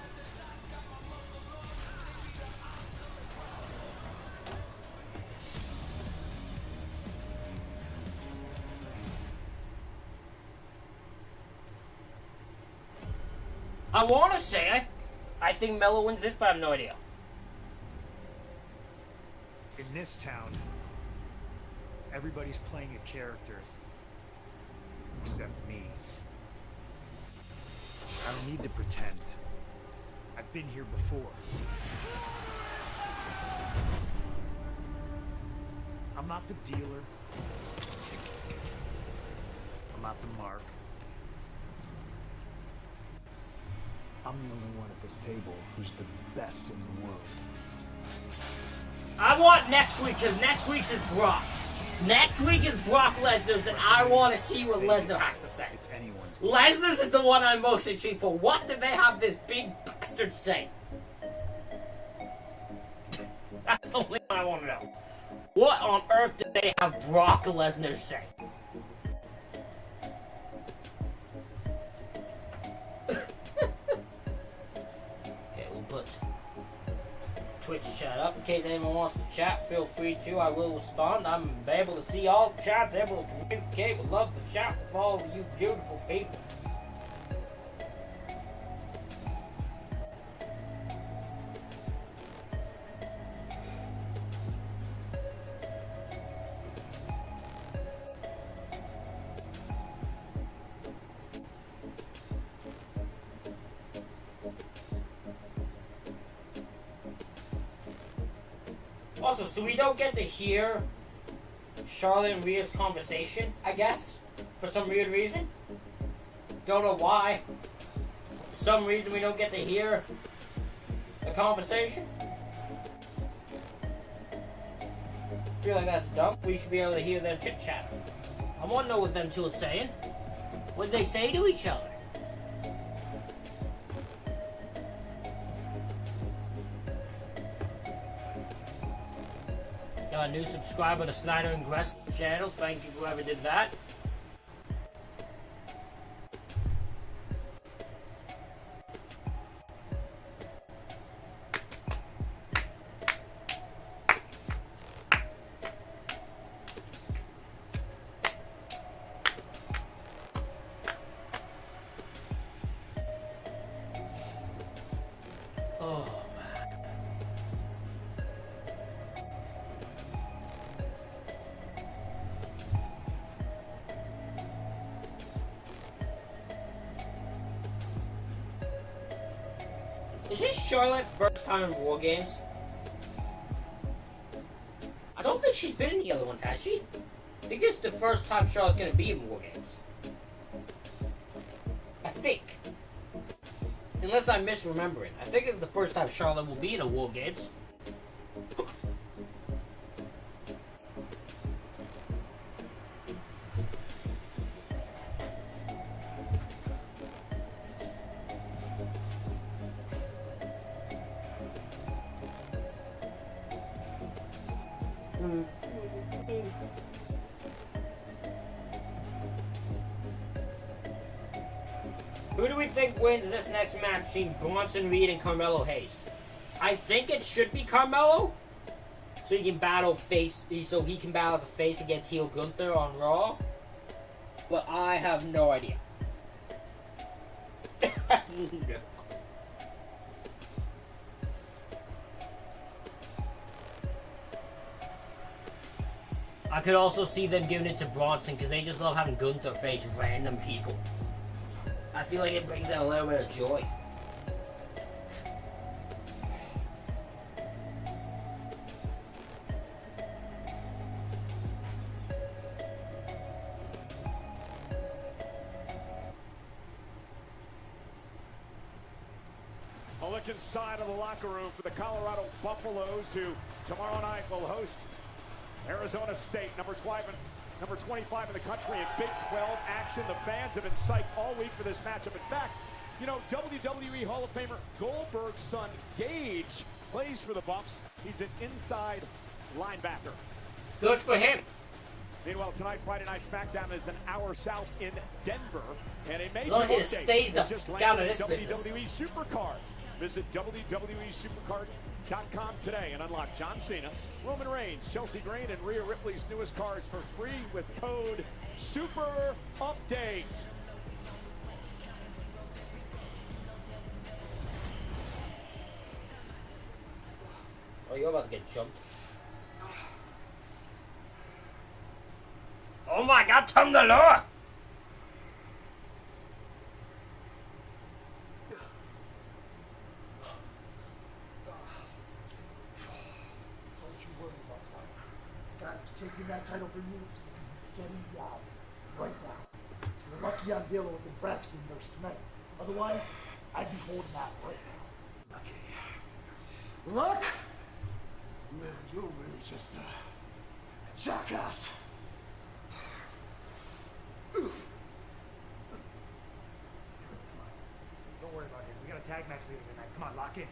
I want to say I think Melo wins this, but I have no idea. In this town, everybody's playing a character except me. I don't need to pretend. I've been here before. I'm not the dealer. I'm not the mark. I'm the only one at this table who's the best in the world. I want next week, because next week's is Brock. Next week is Brock Lesnar's, and I want to see what Lesnar has to say. It's anyone's. Lesnar's is the one I'm most intrigued for. What did they have this big bastard say? That's the only one I want to know. What on earth did they have Brock Lesnar say? Twitch chat up in case anyone wants to chat. Feel free to. I will respond. I'm able to see all chats, able to communicate. Would love to chat with all of you beautiful people. Also, so we don't get to hear Charlotte and Rhea's conversation, I guess, for some weird reason. Don't know why. For some reason we don't get to hear the conversation. Feel like that's dumb. We should be able to hear their chit chat. I want to know what them two are saying. What did they say to each other? Got a new subscriber to Snyder and Gress channel. Thank you whoever did that. Is this Charlotte's first time in WarGames? I don't think she's been in the other ones, has she? I think it's the first time Charlotte's gonna be in WarGames. I think. Unless I'm misremembering. I think it's the first time Charlotte will be in a WarGames. Who do we think wins this next match between Bronson Reed and Carmelo Hayes? I think it should be Carmelo, so he can battle as a face against heel Gunther on Raw. but I have no idea. I could also see them giving it to Bronson because they just love having Gunther face random people. I feel like it brings out a little bit of joy. A look inside of the locker room for the Colorado Buffaloes, who tomorrow night will host Arizona State, number 25 in the country in Big 12 action. The fans have been psyched all week for this matchup. In fact, you know, WWE Hall of Famer Goldberg's son, Gage, plays for the Buffs. He's an inside linebacker. Good for him. Meanwhile, tonight, Friday Night Smackdown is an hour south in Denver. And a major As long as he update stays the has just f out of landed this in business. WWE Supercard. Visit WWESupercard.com today and unlock John Cena, Roman Reigns, Chelsea Green, and Rhea Ripley's newest cards for free with code SUPERUPDATE. Oh, you're about to get jumped. Oh my god, tongue galore! Taking that title from you is getting out right now. You're lucky I'm dealing with the Braxton nurse tonight. Otherwise, I'd be holding out right now. Lucky. Luck? Man, you're really just a jackass. Don't worry about him. We got a tag match later tonight. Come on, lock in.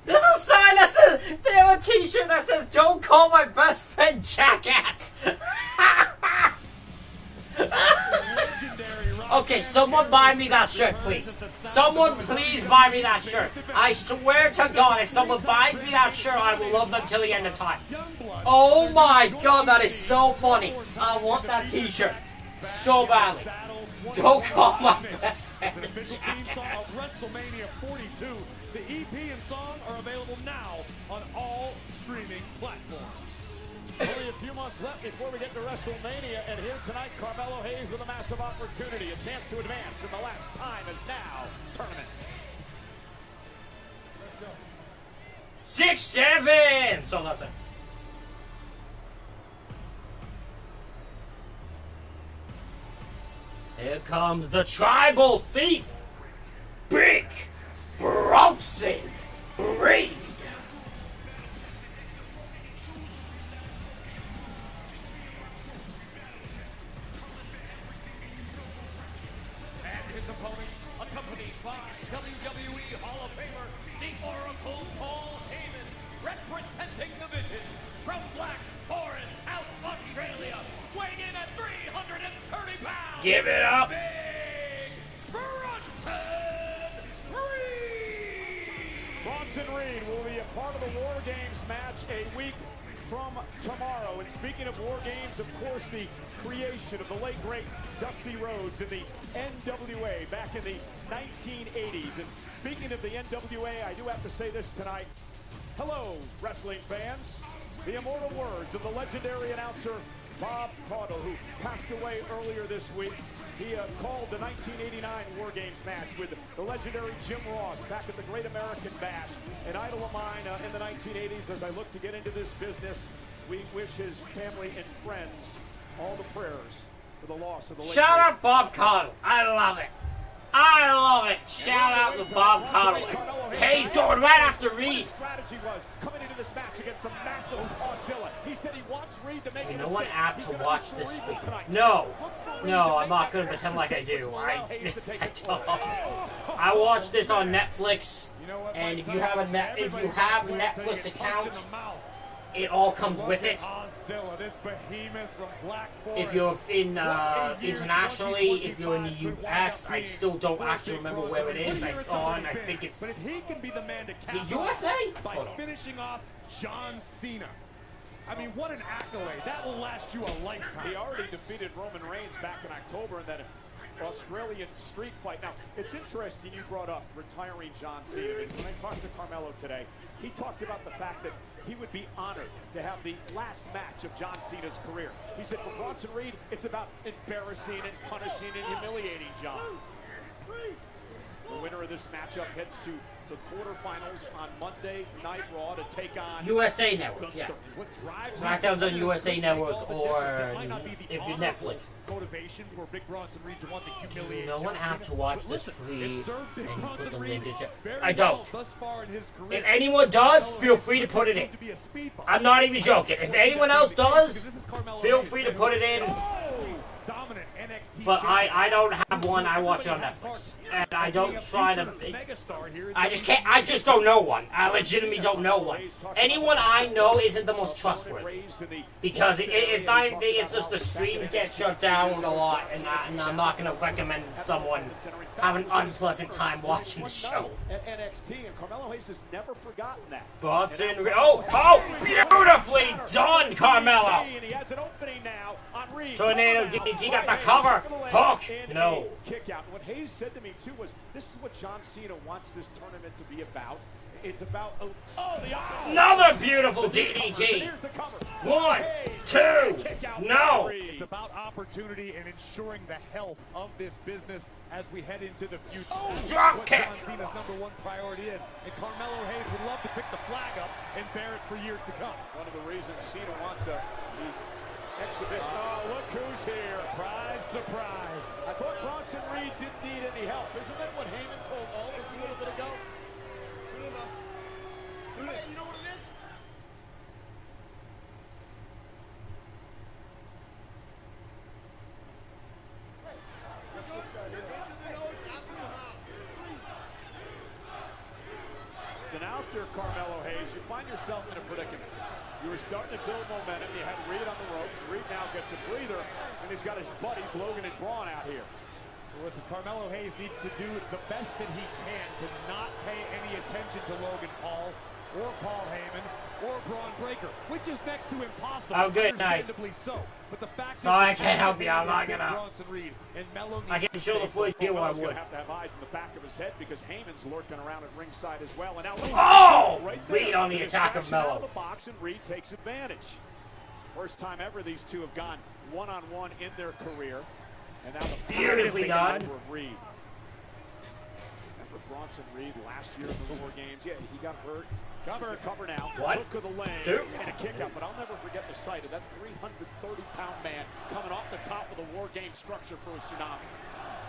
There's a sign that says, they have a t-shirt that says, "Don't call my best friend jackass." Okay, someone buy me that shirt, please. Someone please buy me that shirt. I swear to God, if someone buys me that shirt, I will love them till the end of time. Oh my God, that is so funny. I want that t-shirt so badly. Don't call my best friend jackass. WrestleMania 42. The EP and song are available now on all streaming platforms. Only a few months left before we get to WrestleMania, and here tonight, Carmelo Hayes with a massive opportunity, a chance to advance in the Last Time Is Now tournament. 6-7. So that's it. Here comes the tribal thief, Big Bronson Reed. And his opponent, accompanied by WWE Hall of Famer, the Oracle Paul Heyman, representing the Vision from Black Forest, South Australia, weighing in at 330 pounds. Give it up. Big Bronson Reed. Bronson Reed will be a part of the War Games match a week from tomorrow. And speaking of War Games, of course, the creation of the late, great Dusty Rhodes in the NWA back in the 1980s. And speaking of the NWA, I do have to say this tonight. Hello, wrestling fans. The immortal words of the legendary announcer Bob Caudle, who passed away earlier this week. He called the 1989 War Games match with the legendary Jim Ross back at the Great American Bash, an idol of mine in the 1980s. As I look to get into this business, we wish his family and friends all the prayers for the loss of the late. Shout out Bob Caudle. I love it. I love it. Shout out to Bob Caudle. Hayes going right after Reed. His strategy was coming into this match against the massive Auszilla. He said he wants Reed to make You an know what escape. app He's to gonna watch be this cerebral for? tonight. No. Look for Reed No, to I'm make not that going to pretend like I escape, do. which will allow Hayes to take I control. don't. I watched this on Netflix, and if you have a Netflix account, it all comes with it. Auszilla, this behemoth from Black Forest. If you're in internationally, if you're in the US, I still don't actually remember where it is. I think it's. But if he can be the man to Is it capitalize USA? by Hold on. finishing off John Cena. I mean, what an accolade. That will last you a lifetime. He already defeated Roman Reigns back in October in that Australian street fight. Now, it's interesting you brought up retiring John Cena. When I talked to Carmelo today, he talked about the fact that he would be honored to have the last match of John Cena's career. He said, for Bronson Reed, it's about embarrassing and punishing and humiliating John. The winner of this matchup heads to the quarterfinals on Monday Night Raw to take on USA Network, yeah. Smackdown's on USA Network, or if you're Netflix. Motivation for Big Bronson Reed to want to humiliate. No one have to watch this free it served Big and put Bronson the Reed link in chat. very I don't. well thus far in his career. If anyone does, feel free to put it in. I'm not even joking. If anyone else does, feel free to put it in. Dominant NXT But I don't have one. I watch it on Netflix, and I don't try to. I just don't know one. I legitimately don't know one. Anyone I know isn't the most trustworthy because it's not. It's just the streams get shut down a lot, and I'm not gonna recommend someone have an unpleasant time watching the show. At NXT, and Carmelo Hayes has never forgotten that. Bronson, beautifully done, Carmelo. Tornado DDT got the cover. Hook. No. Kick out. What Hayes said to me too was, "This is what John Cena wants this tournament to be about. It's about another beautiful DDT. 1, 2. No. It's about opportunity and ensuring the health of this business as we head into the future. Drop kick. John Cena's #1 priority is, and Carmelo Hayes would love to pick the flag up and bear it for years to come. One of the reasons Cena wants these exhibition. Oh, look who's here. Surprise, surprise. I thought Bronson Reed didn't need any help. Isn't that what Heyman told all of us a little bit ago? You know what it is? What's this guy doing? Then after Carmelo Hayes, you find yourself in a predicament. You were starting to build momentum. You had Reed on the ropes. Reed now gets a breather, and he's got his buddies Logan and Braun out here. Listen, Carmelo Hayes needs to do the best that he can to not pay any attention to Logan Paul or Paul Heyman or Braun Breaker, which is next to impossible. Oh, good night. Understandably so. But the fact So I can't help you. I'm not gonna. Bronson Reed and Melo I can't show the footage here. I would. Have to have eyes in the back of his head because Heyman's lurking around at ringside as well. And now Reed on the attack of Melo. The box and Reed takes advantage. First time ever these two have gone one-on-one in their career. And now the beautifully done. Reed. Remember Bronson Reed last year in the WARGAMES? Yeah, he got hurt. Cover now. What? Look of the leg and a kick out. But I'll never forget the sight of that 330-pound man coming off the top of the WARGAMES structure for a tsunami.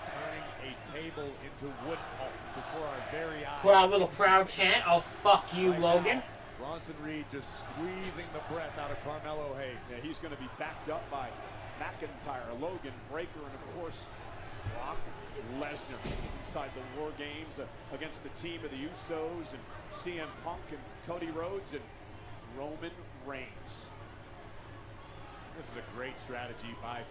Turning a table into wood pulp before our very eyes. Crowd with a proud chant. Oh, fuck you, Logan. Bronson Reed just squeezing the breath out of Carmelo Hayes. Yeah, he's going to be backed up by McIntyre, Logan, Breaker, and of course, Brock Lesnar inside the WARGAMES against the team of the Usos and CM Punk and Cody Rhodes and Roman Reigns. This is a great strategy by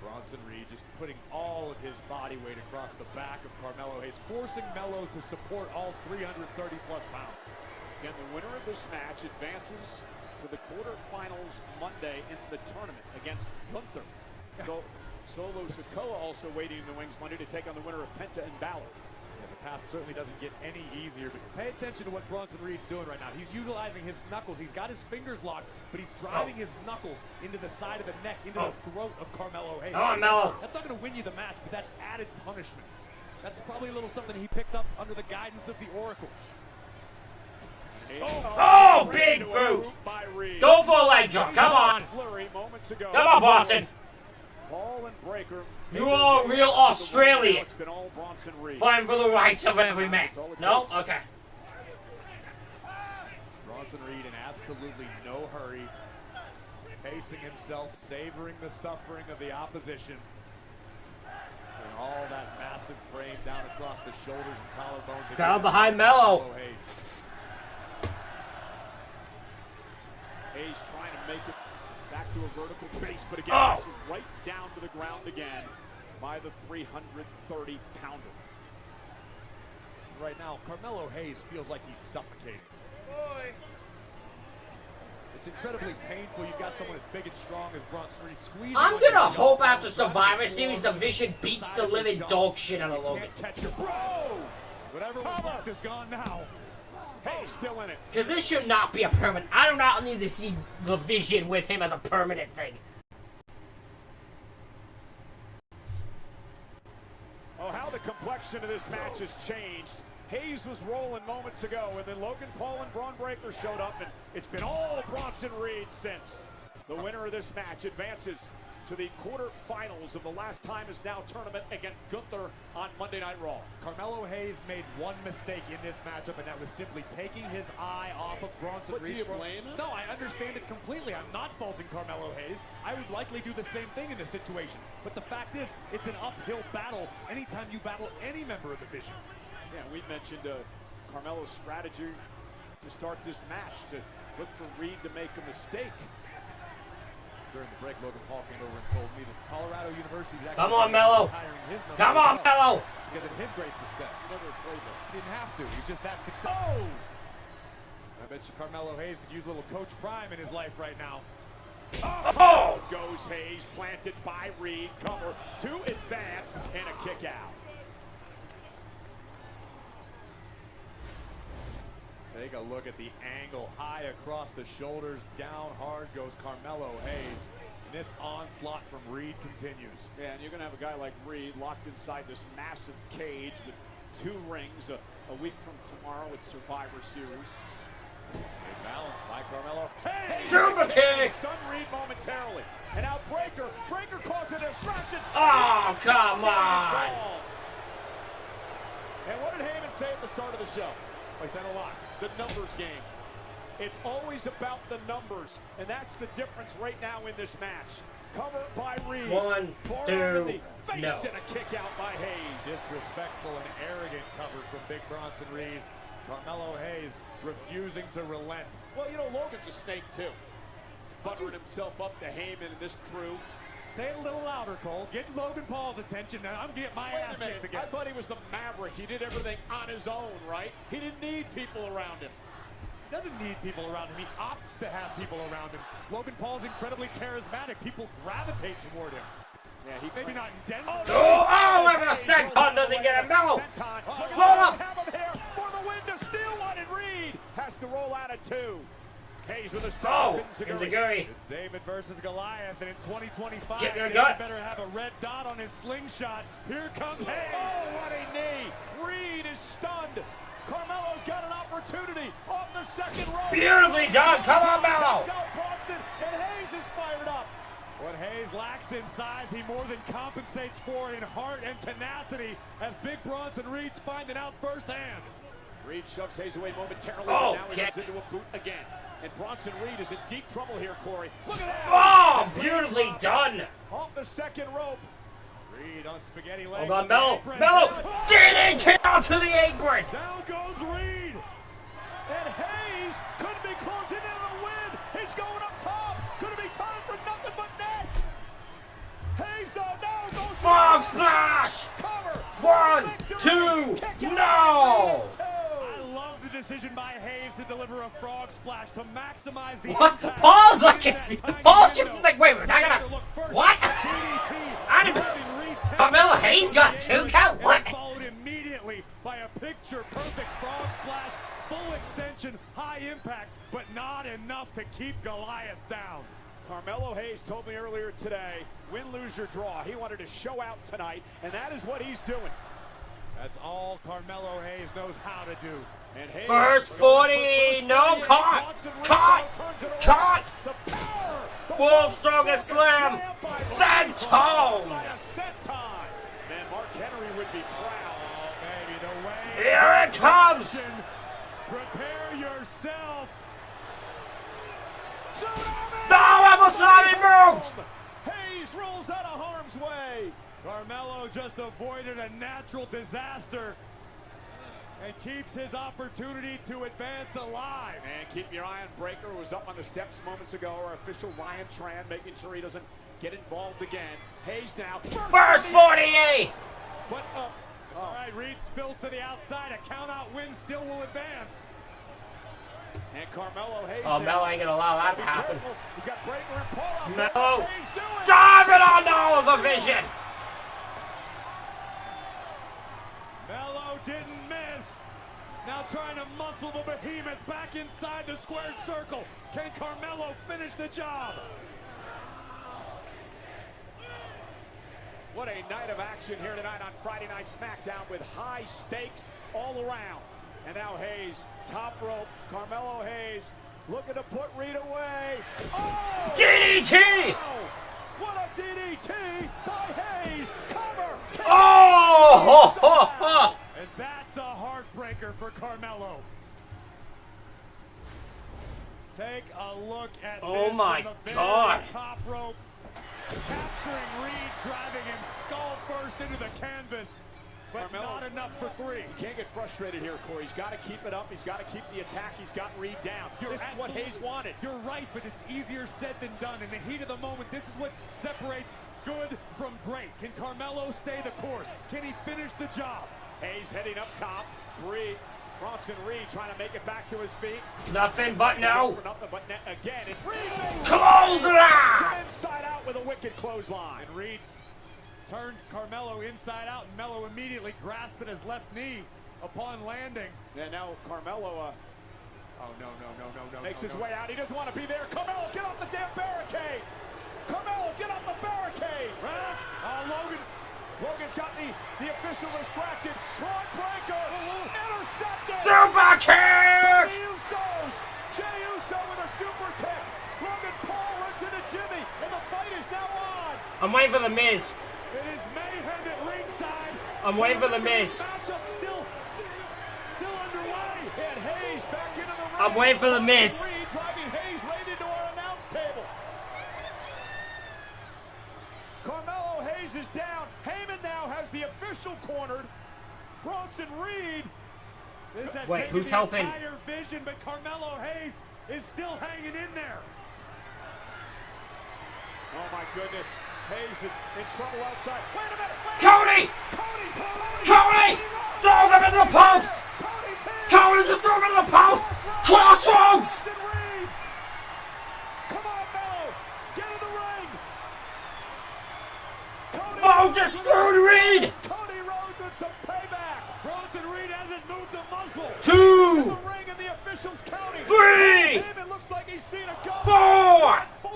Bronson Reed, just putting all of his body weight across the back of Carmelo Hayes, forcing Melo to support all 330-plus pounds. Again, the winner of this match advances to the quarterfinals Monday in the tournament against Gunther. So Solo Sikoa also waiting in the wings Monday to take on the winner of Penta and Balor. Yeah, the path certainly doesn't get any easier, but pay attention to what Bronson Reed's doing right now. He's utilizing his knuckles. He's got his fingers locked, but he's driving his knuckles into the side of the neck, into the throat of Carmelo Hayes. Oh, Melo. That's not going to win you the match, but that's added punishment. That's probably a little something he picked up under the guidance of the Oracle. Oh, big boot. Go for a leg drop. Come on. Come on, Bronson. Paul and Breaker. You're all real Australian. It's been all Bronson Reed. Fighting for the rights of every man. No? Okay. Bronson Reed in absolutely no hurry. Pacing himself, savoring the suffering of the opposition. And all that massive frame down across the shoulders and collarbones. Crowd behind Melo. Hayes trying to make it back to a vertical base, but again, it's right down to the ground again by the 330-pounder. Right now, Carmelo Hayes feels like he's suffocating. Boy. It's it's incredibly painful. You've got someone as big and strong as Bronson Reed squeezing. I'm gonna hope after Survivor Series the Vision beats the living dog shit out of Logan. Catch your bro. Whatever was left is gone now. Hey, still in it. Because this should not be a permanent. I do not need to see the Vision with him as a permanent thing. Oh, how the complexion of this match has changed. Hayes was rolling moments ago, and then Logan Paul and Braun Breaker showed up, and it's been all Bronson Reed since. The winner of this match advances to the quarterfinals of the Last Time Is Now tournament against Gunther on Monday Night Raw. Carmelo Hayes made one mistake in this matchup, and that was simply taking his eye off of Bronson Reed. Do you blame him? No, I understand it completely. I'm not faulting Carmelo Hayes. I would likely do the same thing in this situation. But the fact is, it's an uphill battle anytime you battle any member of the Vision. Yeah, we mentioned Carmelo's strategy to start this match, to look for Reed to make a mistake. During the break, Logan Paul came over and told me that Colorado University is actually Come on, Mello. retiring his number Come on, as well Mello. because of his great success. He never played that. He didn't have to. He's just that successful. I bet you Carmelo Hayes could use a little Coach Prime in his life right now. Oh! Goes Hayes, planted by Reed, cover to advance, and a kick out. Take a look at the angle, high across the shoulders, down hard goes Carmelo Hayes. And this onslaught from Reed continues. Yeah, and you're going to have a guy like Reed locked inside this massive cage with 2 rings a week from tomorrow at Survivor Series. Good balance by Carmelo. Hayes! Super kick! Stunned Reed momentarily. And now Breaker calls it a distraction. Oh, come on! And what did Heyman say at the start of the show? He said a lot. The numbers game. It's always about the numbers, and that's the difference right now in this match. Covered by Reed. 1, Forearm 2, in the face no. and a kick out by Hayes. Disrespectful and arrogant cover from Big Bronson Reed. Carmelo Hayes refusing to relent. Well, you know, Logan's a snake too. Buttering himself up to Heyman and this crew. Say it a little louder, Cole. Get Logan Paul's attention. Now I'm getting my Wait ass a minute. kicked again. I thought he was the Maverick. He did everything on his own, right? He didn't need people around him. He doesn't need people around him. He opts to have people around him. Logan Paul's incredibly charismatic. People gravitate toward him. Yeah, he Maybe not in Denver. Oh, and a senton doesn't get a Mello. Roll up. Have him here for the win to steal one, and Reed has to roll out at 2. Hayes with a Oh, stop. Enziguri. It's David versus Goliath, and in 2025, Get your David gut. better have a red dot on his slingshot. Here comes Hayes. Oh, what a knee. Reed is stunned. Carmelo's got an opportunity off the second rope. Beautifully done. Come on, Mello. Takes out Bronson, and Hayes is fired up. What Hayes lacks in size, he more than compensates for in heart and tenacity as Big Bronson Reed's finding out firsthand. Reed shoves Hayes away momentarily, Oh, but now he kick. runs into a boot again. And Bronson Reed is in deep trouble here, Corey. Look at that! Oh, beautifully done. Off the second rope. Reed on spaghetti legs. Hold on, Mello. Mello. DDT onto the apron. Down goes Reed. And Hayes could be closing in on a win. He's going up top. Could it be time for nothing but net? Hayes, though, no, goes Frog splash. cover. 1, Victory. 2, Kick out. no. I love the decision by Hayes to deliver a frog splash to maximize the What? impact. Paul's like, wait, we're not gonna. What? I didn't. Carmelo Hayes got 2 count. What? Followed immediately by a picture-perfect frog splash, full extension, high impact, but not enough to keep Goliath down. Carmelo Hayes told me earlier today, win, lose, or draw. He wanted to show out tonight, and that is what he's doing. That's all Carmelo Hayes knows how to do. And Hayes, First 40, no, caught, caught. The power. The World's strongest slam. Senton. By a senton. Man, Mark Henry would be proud. Oh, baby, the way. Here it comes. Prepare yourself. No, Emusami moved. Hayes rolls out of harm's way. Carmelo just avoided a natural disaster and keeps his opportunity to advance alive. And keep your eye on Breaker, who was up on the steps moments ago. Our official Ryan Tran making sure he doesn't get involved again. Hayes now. First 48. But All right, Reed spills to the outside. A count-out win still will advance. And Carmelo Hayes. Oh, Melo ain't gonna allow that to happen. He's got Breaker and Paul out there. Melo, What's Hayes doing? diamond on the vision. Melo didn't miss. Now trying to muscle the behemoth back inside the squared circle. Can Carmelo finish the job? What a night of action here tonight on Friday Night Smackdown with high stakes all around. And now Hayes, top rope. Carmelo Hayes looking to put Reed away. Oh! DDT! Wow. What a DDT by Hayes. Cover. Oh! Ho, ho, ho. And that's a heartbreaker for Carmelo. Take a look at Oh this my from the God. very top rope. Capturing Reed, driving him skull first into the canvas, but Carmelo, not enough for three. He can't get frustrated here, Corey. He's got to keep it up. He's got to keep the attack. He's got Reed down. This is what Hayes wanted. You're right, but it's easier said than done. In the heat of the moment, this is what separates good from great. Can Carmelo stay the course? Can he finish the job? Hayes heading up top. Reed, Bronson Reed trying to make it back to his feet. Nothing but no. Nothing but again. And Reed Clothesline! inside out with a wicked clothesline. And Reed turned Carmelo inside out, and Melo immediately grasped at his left knee upon landing. And now Carmelo Oh, no. makes his way out. He doesn't want to be there. Carmelo, get off the damn barricade. Carmelo, get off the barricade. Logan's got the official distracted. Broad breaker. Intercepted. Super kick! The Usos. Jey Uso with a super kick. Logan Paul runs into Jimmy, and the fight is now on. I'm waiting for the Miz. It is mayhem at ringside. I'm waiting for the Miz. Matchup still underway. And Hayes back into the ring. I'm waiting for the Miz. Reed driving Hayes right into our announce table. Carmelo Hayes is down. Heyman now has the official cornered. Bronson Reed. This has Wait, taken who's the helping? entire vision, but Carmelo Hayes is still hanging in there. Oh my goodness. Hayes in trouble outside. Wait a minute. Cody! Cody! Throw him into the post! Cody just threw him into the post! Crossroads! Come on, Melo. Get in the ring. Cody Mo just screwed Reed! Cody Rhodes with some payback. Bronson Reed hasn't moved a muscle. 2, The ring and the officials counting. 3, Heyman looks like he's seen a ghost. 4, 4.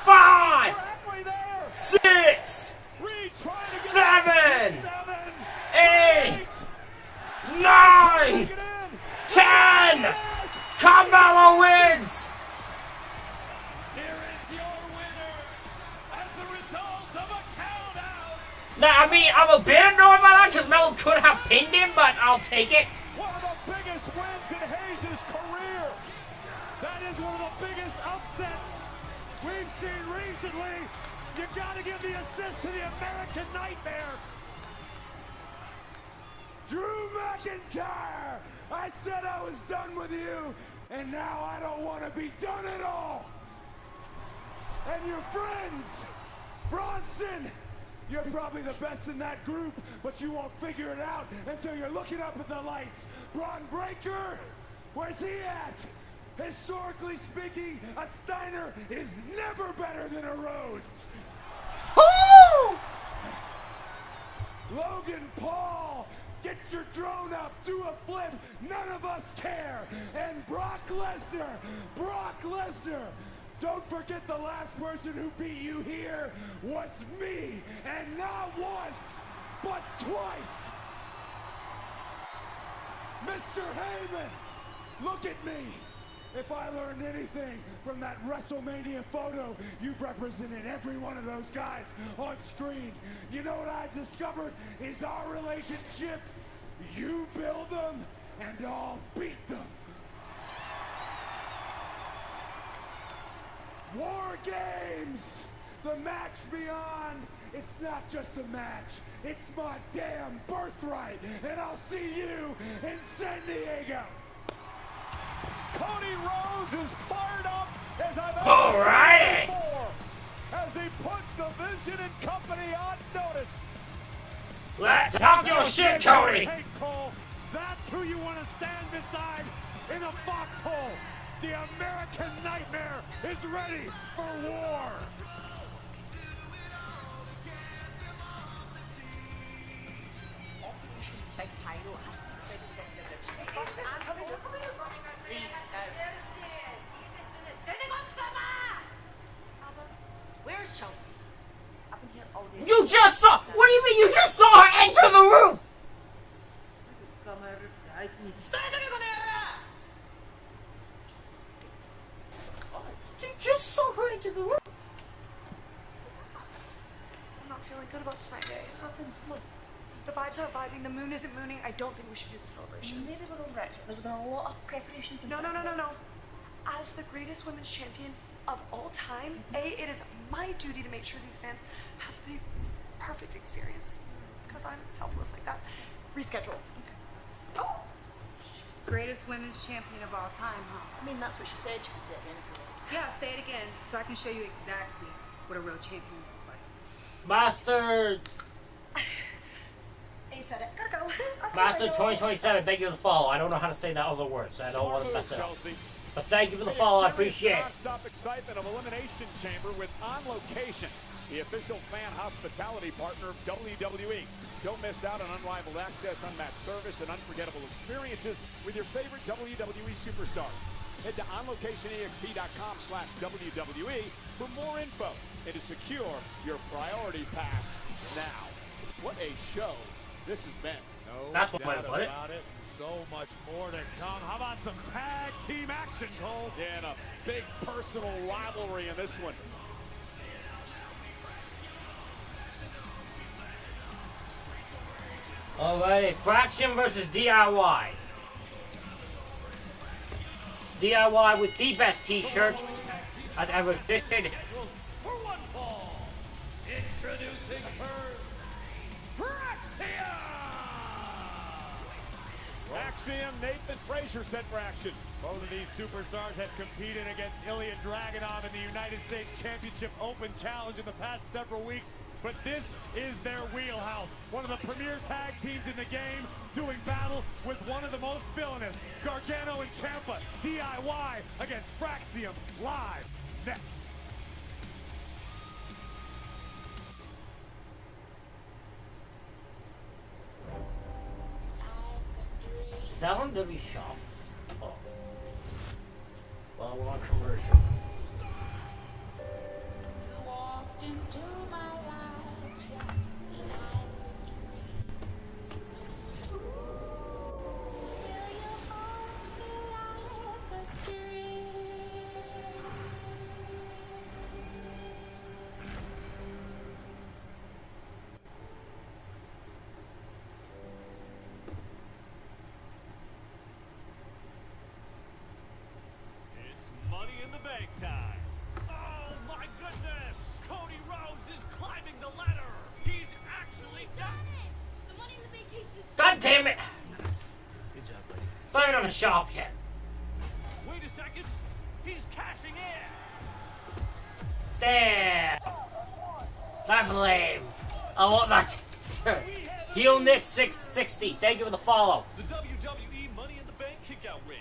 5, We're halfway there. 6, Reed trying to get 7, 7, 8, 9, 10! Carmelo wins! Here is your winner as the result of a countdown. Now, I mean, I'm a bit annoyed by that because Melo could have pinned him, but I'll take it. One of the biggest wins in Hayes' career. That is one of the biggest upsets we've seen recently. You gotta give the assist to the American Nightmare. Drew McIntyre, I said I was done with you, and now I don't want to be done at all. And your friends, Bronson, you're probably the best in that group, but you won't figure it out until you're looking up at the lights. Braun Breaker, where's he at? Historically speaking, a Steiner is never better than a Rhodes. Woo! Logan Paul, get your drone up, do a flip, none of us care. And Brock Lesnar, don't forget the last person who beat you here was me, and not once, but twice. Mr. Heyman, look at me. If I learned anything from that WrestleMania photo, you've represented every one of those guys on screen. You know what I discovered is our relationship. You build them, and I'll beat them. War Games, the match beyond. It's not just a match. It's my damn birthright, and I'll see you in San Diego. Cody Rhodes is fired up as I've ever Alrighty. seen before, as he puts the Vision and Company on notice. Let's talk your shit, Cody! Hey, Cole, that's who you want to stand beside in a foxhole. The American Nightmare is ready for war. Big title has to be the biggest thing that it's the first time. Leave. Where's Chelsea? I've been here all day. You just saw. What do you mean? You just saw her enter the room. You just saw her enter the room. I'm not feeling good about tonight, Day. It happens. Look, the vibes aren't vibing. The moon isn't mooning. I don't think we should do the celebration. Maybe we're overreacting. There's been a lot of preparation. No. As the greatest women's champion of all time, it is my duty to make sure these fans have the perfect experience. Because I'm selfless like that. Reschedule. Okay. Oh! Greatest women's champion of all time, huh? I mean, that's what she said. You can say it again if you want. Yeah, say it again so I can show you exactly what a real champion looks like. Master He said it. Gotta go. Master 2027, thank you for the follow. I don't know how to say that other words. I don't want to mess it up. But thank you for the follow. I appreciate it. Non-stop excitement of Elimination Chamber with On Location, the official fan hospitality partner of WWE. Don't miss out on unrivaled access, unmatched service, and unforgettable experiences with your favorite WWE superstars. Head to onlocationexp.com/WWE for more info and to secure your priority pass now. What a show this has been. No That's one way to doubt put it. about it. So much more to come. How about some tag team action, Cole? Yeah, and a big personal rivalry in this one. Alrighty, Fraction versus DIY. DIY with the best t-shirt has ever existed. For one fall, introducing first, Axiom, Nathan Frazier set for action. Both of these superstars have competed against Ilya Dragunov in the United States Championship Open Challenge in the past several weeks, but this is their wheelhouse. One of the premier tag teams in the game doing battle with one of the most villainous, Gargano and Ciampa. DIY against Fraxium, live next. Is that on W Shop? Oh. Well, we're on commercial. Walked into my life, Will you hold me like a dream? It's Money in the Bank time. Oh my goodness! Cody Rhodes is climbing the ladder. He's actually done it. The money in the big case is... God damn it! Good job, buddy. It's not even on the shop yet. Wait a second. He's cashing in. Damn! That's lame. I want that. Heel Nick 660. Thank you for the follow. The WWE Money in the Bank kickout ring.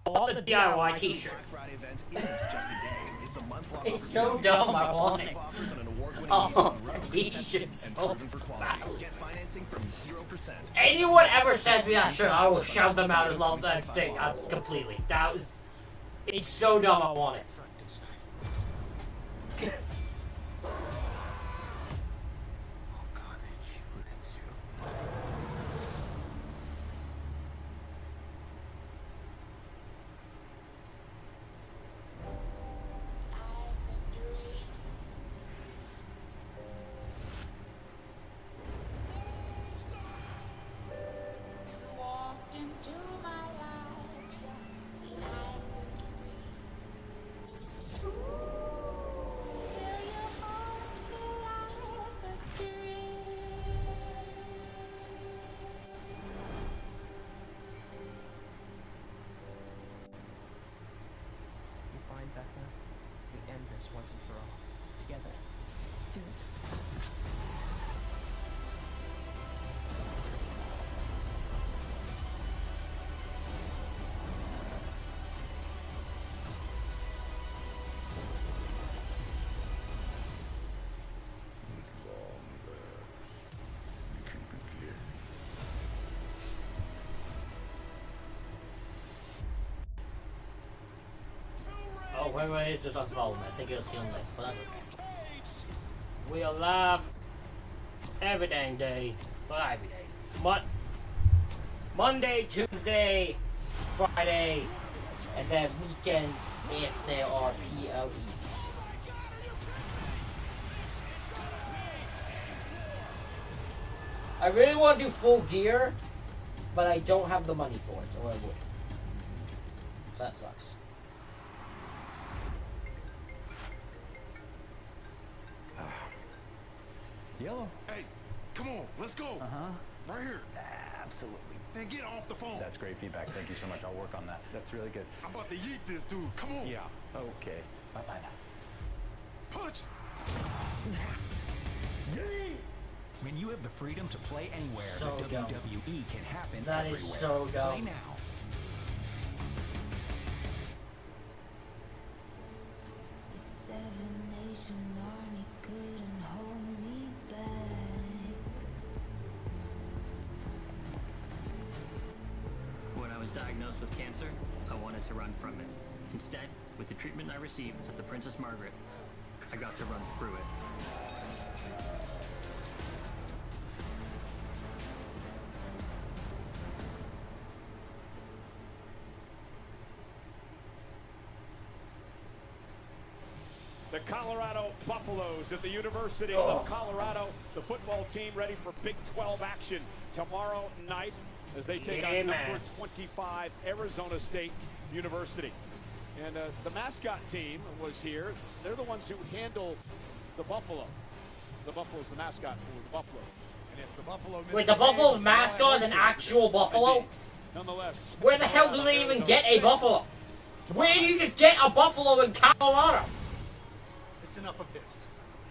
I want the DIY t-shirt. Black Friday event isn't just a day. It's a month-long It's so dumb, I want it. offers and an award-winning Oh, season that road t-shirt's and so proven for quality. bad. Get financing from 0%. Anyone ever sends me that shirt, I will shout them out and love that thing completely. That was... It's so dumb, I want it. Walked into my life like a dream. Will you hold me like a dream? You find Becca, we end this once and for all. Together. Do it. Wait, it's just unfollowed me. I think it was healing me, but that's okay. We are live every dang day. Well, not every day. Monday, Tuesday, Friday, and then weekends if there are PLEs. I really want to do full gear, but I don't have the money for it, or I would. So that sucks. Yellow. Hey, come on, let's go. Right here. Absolutely. And get off the phone. That's great feedback. Thank you so much. I'll work on that. That's really good. I'm about to yeet this dude. Come on. Yeah. Okay. Bye-bye now. Punch. When you have the freedom to play anywhere, So the dumb. WWE can happen That everywhere. is so dumb. Play now. When I was diagnosed with cancer, I wanted to run from it. Instead, with the treatment I received at the Princess Margaret, I got to run through it. The Colorado Buffaloes at the University of Colorado. The football team ready for Big 12 action tomorrow night as they take on number 25 Arizona State University. And the mascot team was here. They're the ones who handle the Buffalo. The Buffalo is the mascot for the Buffalo. And if the Buffalo Wait, the Buffalo's mascot is an actual buffalo? Nonetheless, Where the hell do they even get a buffalo? Where do you just get a buffalo in Colorado? It's enough of this.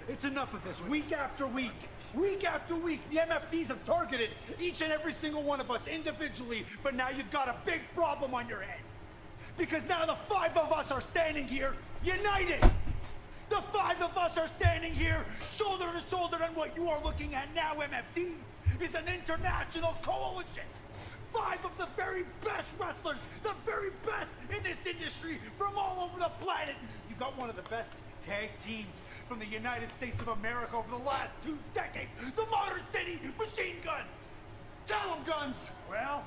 It's enough of this. Week after week, the MFTs have targeted each and every single one of us individually, but now you've got a big problem on your hands. Because now the 5 of us are standing here, united. The 5 of us are standing here, shoulder to shoulder, and what you are looking at now, MFTs, is an international coalition. 5 of the very best wrestlers, the very best in this industry from all over the planet. You got one of the best tag teams from the United States of America over the last 2 decades, the Motor City Machine Guns. Tell them, Guns. Well,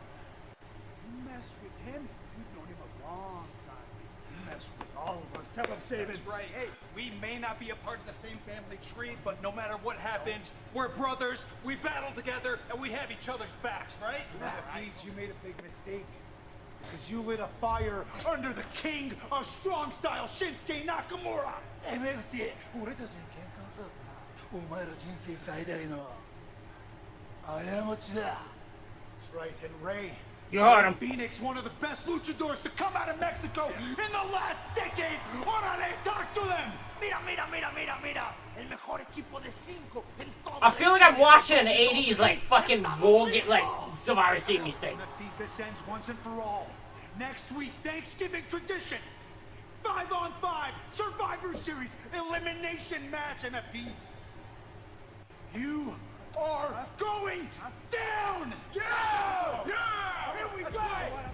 you mess with him, you've known him a long time. You mess with all of us. Tell them, Saban. That's right. Hey, we may not be a part of the same family tree, but no matter what happens, we're brothers, we battle together, and we have each other's backs, right? MFTs, you made a big mistake. Because you lit a fire under the king of strong style, Shinsuke Nakamura. MFT, 俺たちに喧嘩をするな。お前ら人生最大の過ちだ。That's right, and Ray. You heard him. Phoenix, one of the best luchadors to come out of Mexico in the last decade. Orale, talk to them. Mira. El mejor equipo de 5 en todo. I feel like I'm watching an 80s like fucking Wargames, like Survivor Series thing. MFTs, this ends once and for all. Next week, Thanksgiving tradition. 5-on-5 Survivor Series elimination match, MFTs. You are going down. Yeah. Here we go.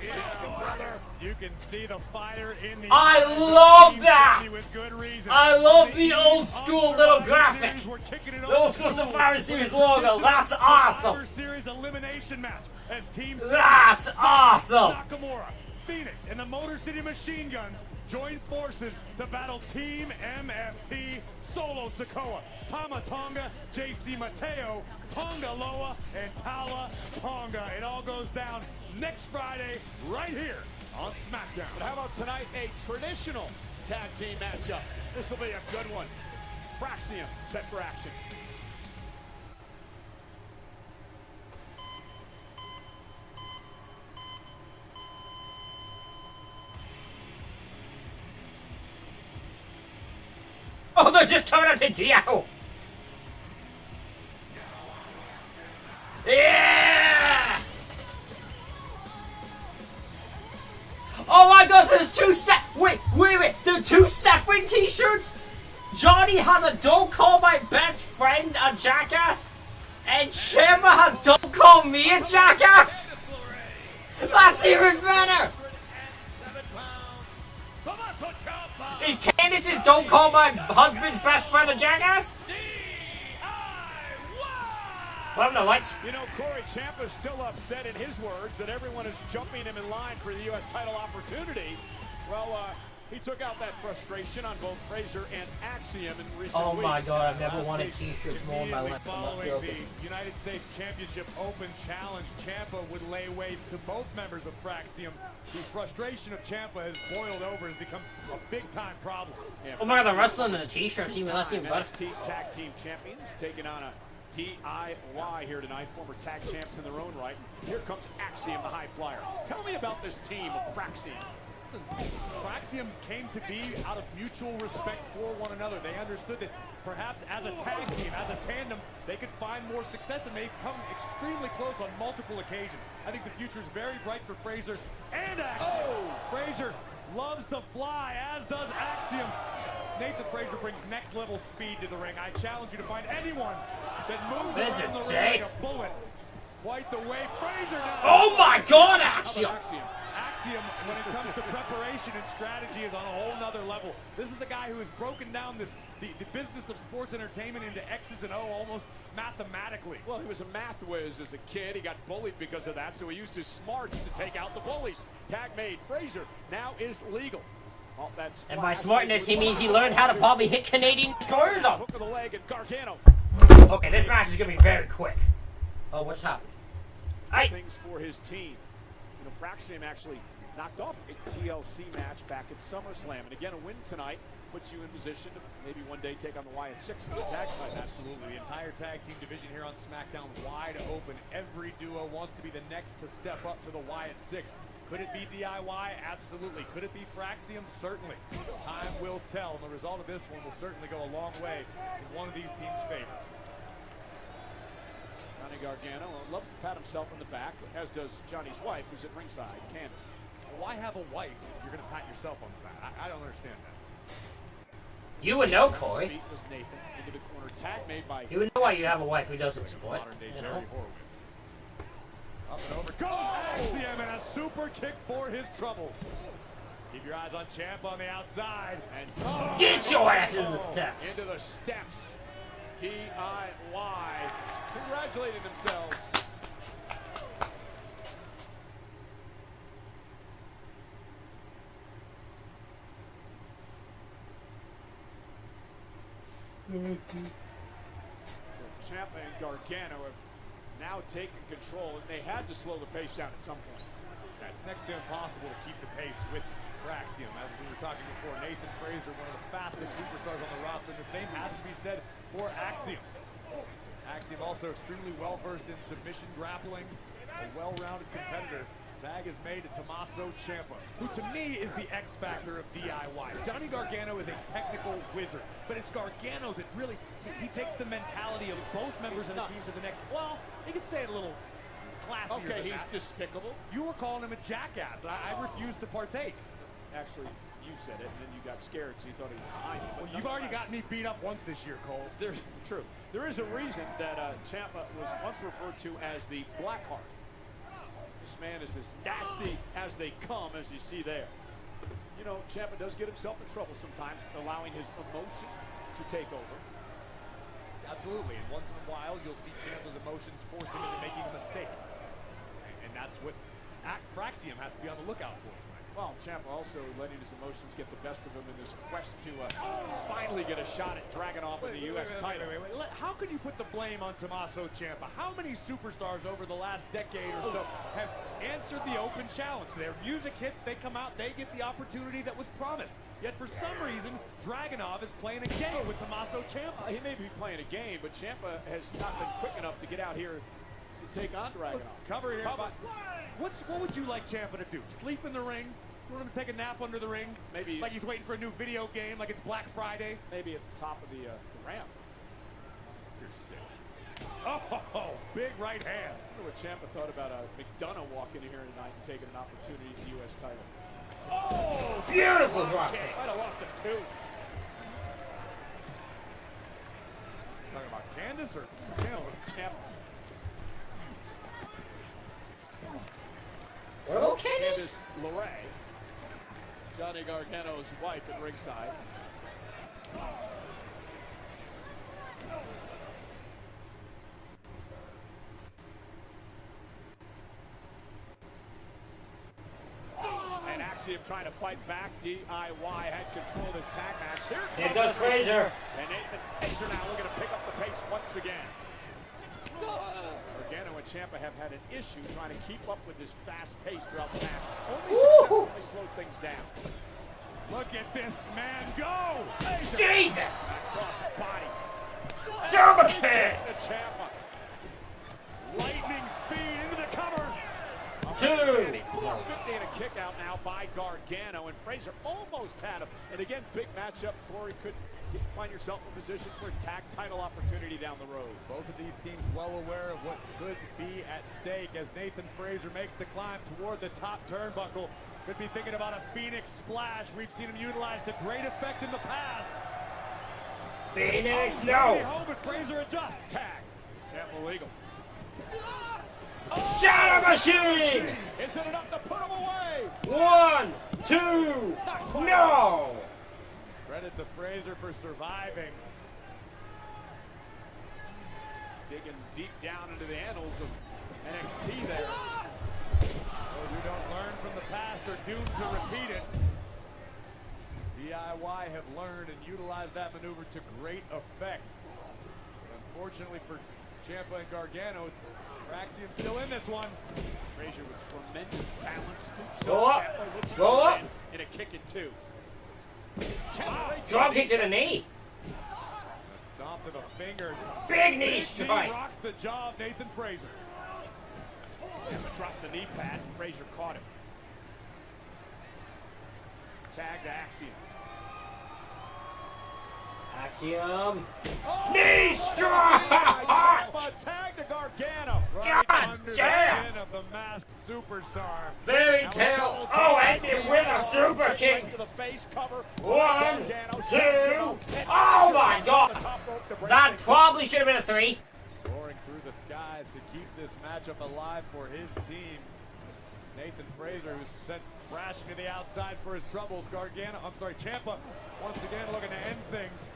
Yeah, brother. You can see the fire in the I love that. with good reason. I love the old school little graphic. The old school Survivor Series logo. That's awesome. Survivor Series elimination match as teams. That's awesome. Nakamura, Phoenix, and the Motor City Machine Guns join forces to battle Team MFT, Solo Sikoa, Tama Tonga, JC Mateo, Tonga Loa, and Tala Tonga. It all goes down next Friday right here on Smackdown. But how about tonight, a traditional tag team matchup? This will be a good one. Fraxium set for action. Oh, they're just coming up to Dio. Yeah! Oh my gosh, there's 2 wait, there are 2 separate t-shirts? Johnny has a "Don't Call My Best Friend a Jackass," and Chamber has "Don't Call Me a Jackass." That's even better. The Muscle Show Is Candace's don't call my husband's best friend a jackass? Well, no, what? You know, Corey Ciampa's still upset in his words that everyone is jumping him in line for the U.S. title opportunity. Well, he took out that frustration on both Frazier and Axiom in recent weeks. Oh my God, I've never wanted t-shirts more in my life. Following the United States Championship Open Challenge, Ciampa would lay waste to both members of Fraxium. The frustration of Ciampa has boiled over, has become a big-time problem. Yeah, oh my God, the wrestling in the t-shirts even less even better. NXT Tag Team Champions taking on a DIY here tonight, former tag champs in their own right. Here comes Axiom, the high flyer. Tell me about this team of Fraxium. Listen, Fraxium came to be out of mutual respect for one another. They understood that perhaps as a tag team, as a tandem, they could find more success, and they've come extremely close on multiple occasions. I think the future is very bright for Frazier and Axiom. Oh! Frazier loves to fly, as does Axiom. Nathan Frazier brings next-level speed to the ring. I challenge you to find anyone that moves around the ring like a bullet. Quite the way Frazier does. Oh my God, Axiom! Axiom, when it comes to preparation and strategy, is on a whole nother level. This is a guy who has broken down the business of sports entertainment into X's and O almost mathematically. Well, he was a math whiz as a kid. He got bullied because of that, so he used his smarts to take out the bullies. Tag made. Frazier now is legal. Oh, that's and by smartness, he means he learned how to probably hit Canadian destroyers up. Hook of the leg and Gargano. Okay, this match is gonna be very quick. Oh, what's happening? Hey. Things for his team. You know, Fraxium actually knocked off a TLC match back at SummerSlam, and again, a win tonight puts you in position to maybe one day take on the Wyatt Six in the tag fight. Absolutely, the entire tag team division here on SmackDown wide open. Every duo wants to be the next to step up to the Wyatt Six. Could it be DIY? Absolutely. Could it be Fraxium? Certainly. Time will tell, and the result of this one will certainly go a long way in one of these teams' favor. Johnny Gargano loves to pat himself on the back, as does Johnny's wife, who's at ringside, Candace. Why have a wife if you're going to pat yourself on the back? I don't understand that. You would know, Corey. Was Nathan into the corner, tag made by. You would know why you have a wife who doesn't support. You know? Up and over goes Axiom, and a super kick for his troubles. Keep your eyes on Ciampa on the outside. And get your ass in the steps. Into the steps. DIY. Congratulating themselves. Ciampa and Gargano have now taken control, and they had to slow the pace down at some point. Yeah, it's next to impossible to keep the pace with Fraxium. As we were talking before, Nathan Frazier, one of the fastest superstars on the roster. The same has to be said for Axiom. Axiom also extremely well-versed in submission grappling, a well-rounded competitor. Tag is made to Tommaso Ciampa, who to me is the X factor of DIY. Johnny Gargano is a technical wizard, but it's Gargano that really, he takes the mentality of both members of the team to the next. Well, you could say it a little classier. Okay, he's that. despicable. You were calling him a jackass. I refuse to partake. Actually, you said it, and then you got scared because you thought he was behind you. Well, you've already got me beat up once this year, Cole. True. There is a reason that Ciampa was once referred to as the Blackheart. This man is as nasty as they come, as you see there. You know, Ciampa does get himself in trouble sometimes, allowing his emotion to take over. Absolutely, and once in a while, you'll see Ciampa's emotions force him into making a mistake. And that's what Fraxium has to be on the lookout for tonight. Well, Ciampa also letting his emotions get the best of him in this quest to finally get a shot at Dragunov in the U.S. title. Wait. How can you put the blame on Tommaso Ciampa? How many superstars over the last decade or so have answered the open challenge? Their music hits, they come out, they get the opportunity that was promised. Yet for some reason, Dragunov is playing a game with Tommaso Ciampa. He may be playing a game, but Ciampa has not been quick enough to get out here to take on Dragunov. Cover here. What would you like Ciampa to do? Sleep in the ring? You want him to take a nap under the ring? Maybe. Like he's waiting for a new video game, like it's Black Friday? Maybe at the top of the ramp. You're sick. Oh, big right hand. I wonder what Ciampa thought about McDonough walking in here tonight and taking an opportunity at the U.S. title. Oh! Beautiful drop kick. Might have lost him too. Talking about Candace or Ciampa? What about Candace? LeRae. Johnny Gargano's wife at ringside. And Axiom trying to fight back. DIY had control of this tag match. Here goes Frazier. And Nathan Frazier now looking to pick up the pace once again. Gargano and Ciampa have had an issue trying to keep up with this fast pace throughout the match. Only successfully slowed things down. Look at this man go! Jesus! Across the body. Super kick! Ciampa. Lightning speed into the cover. 2. 450 and a kick out now by Gargano, and Frazier almost had him. And again, big matchup. Corey could find yourself in position for a tag title opportunity down the road. Both of these teams well aware of what could be at stake as Nathan Frazier makes the climb toward the top turnbuckle. Could be thinking about a Phoenix splash. We've seen him utilize to great effect in the past. Phoenix, no! Home and Frazier adjusts. Tag. Ciampa legal. Shadow Machine! Is it enough to put him away? 1, 2, no! Credit to Frazier for surviving. Digging deep down into the annals of NXT there. Those who don't learn from the past are doomed to repeat it. DIY have learned and utilized that maneuver to great effect. But unfortunately for Ciampa and Gargano, Axiom still in this one. Frazier with tremendous balance. Roll up. Roll up. And a kick in 2. Drop kick to the knee. A stomp to the fingers. Big knee strike. Rocks the jaw of Nathan Frazier. Ciampa dropped the knee pad, and Frazier caught him. Tag to Axiom. Axiom. Oh, Knee strike! Tag to Gargano. God Under the damn! chin of the masked superstar. Fairy tale. Oh, ended with a super kick. To the face cover. 1, 2. Oh my God! That probably should have been a 3. Soaring through the skies to keep this matchup alive for his team. Nathan Frazier, who's sent crashing to the outside for his troubles. Ciampa once again looking to end things.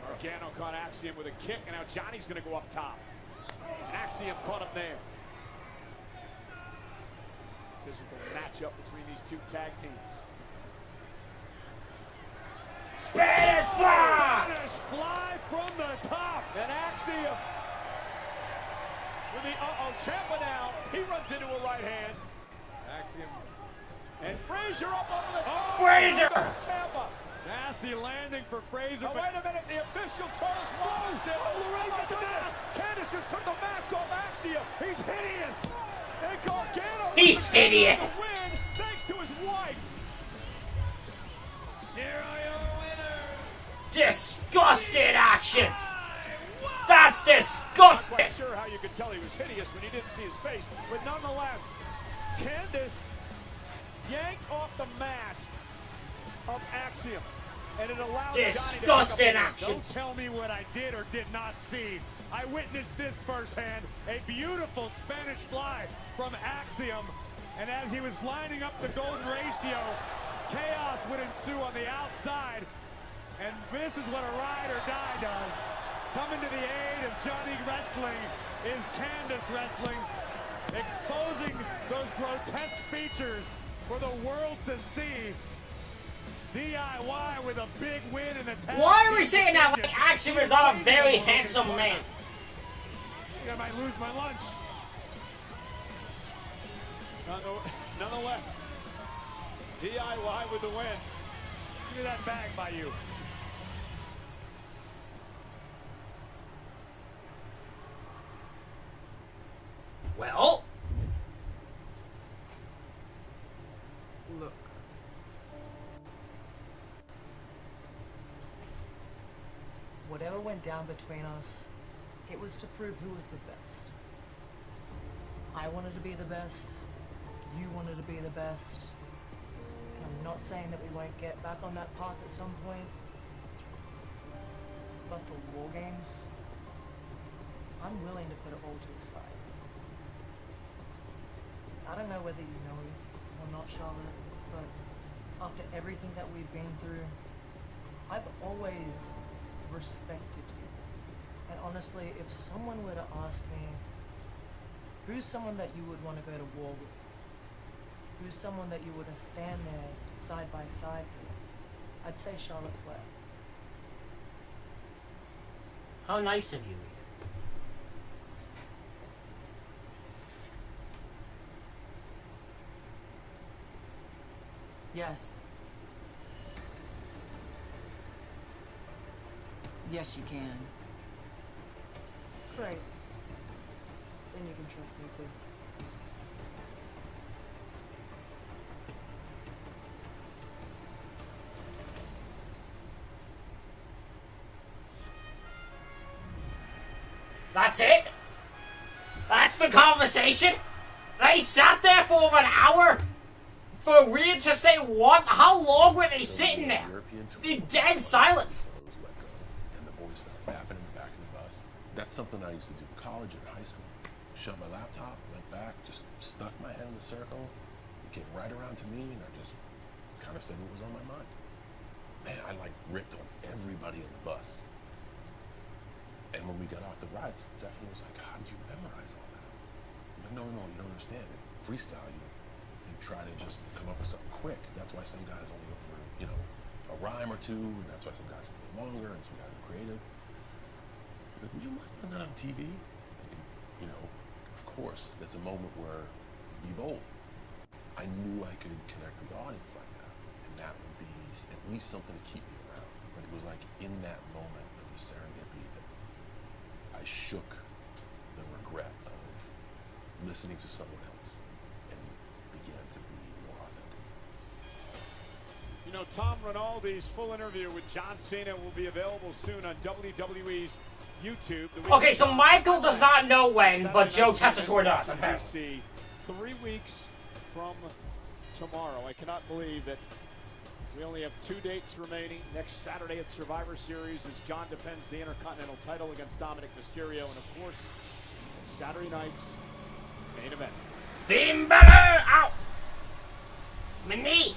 Gargano caught Axiom with a kick, and now Johnny's going to go up top. Axiom caught him there. Physical matchup between these two tag teams. Spanish fly! Spanish fly from the top. And Axiom with the Ciampa now. He runs into a right hand. Axiom. And Frazier up over the top. Frazier! Ciampa. Nasty landing for Frazier. Oh, wait a minute, the official Charles Rose. He's got the mask. Candace just took the mask off Axiom. He's hideous. And Gargano. He's hideous. Win, thanks to his wife. Here are your winners. Disgusting actions. That's disgusting. I'm not sure how you could tell he was hideous when you didn't see his face, but nonetheless, Candace yanked off the mask of Axiom, and it allowed Disgusting Johnny to actions. Don't tell me what I did or did not see. I witnessed this firsthand. A beautiful Spanish fly from Axiom, and as he was lining up the golden ratio, chaos would ensue on the outside, and this is what a ride or die does. Coming to the aid of Johnny Wrestling is Candace Wrestling, exposing those grotesque features for the world to see. DIY with a big win in a tag. Why are we saying that like Axiom is not a very handsome man? I think I might lose my lunch. Nonetheless, DIY with the win. Give me that bag by you. Well, Look. Whatever went down between us, it was to prove who was the best. I wanted to be the best. You wanted to be the best. And I'm not saying that we won't get back on that path at some point. But for War Games, I'm willing to put it all to the side. I don't know whether you know or not, Charlotte, but after everything that we've been through, I've always respected you. And honestly, if someone were to ask me, who's someone that you would want to go to war with? Who's someone that you would stand there side by side with? I'd say Charlotte Flair. How nice of you. Yes. Yes, you can. Great. Then you can trust me too. That's it? That's the conversation? They sat there for over an hour? For Rhea to say what? How long were they sitting there? In dead silence. And the boys started laughing in the back of the bus. That's something I used to do in college and high school. Shut my laptop, went back, just stuck my head in the circle. It came right around to me, and I just kind of said what was on my mind. Man, I like ripped on everybody in the bus. And when we got off the ride, Stephanie was like, how did you memorize all that? I'm like, no, you don't understand. It's freestyle. You try to just come up with something quick. That's why some guys only go for, a rhyme or two, and that's why some guys go longer, and some guys are creative. She's like, would you mind putting that on TV? And, of course, there's a moment where be bold. I knew I could connect with the audience like that, and that would be at least something to keep me around. But it was like in that moment of serendipity that I shook the regret of listening to someone else and began to be more authentic. Tom Rinaldi's full interview with John Cena will be available soon on WWE's YouTube. Okay, so Michael does not know when, but Joe Tessitore does, apparently. 3 weeks from tomorrow. I cannot believe that we only have 2 dates remaining. Next Saturday at Survivor Series as John defends the Intercontinental title against Dominic Mysterio. And of course, Saturday night's main event. Finn Balor! Ow! My knee!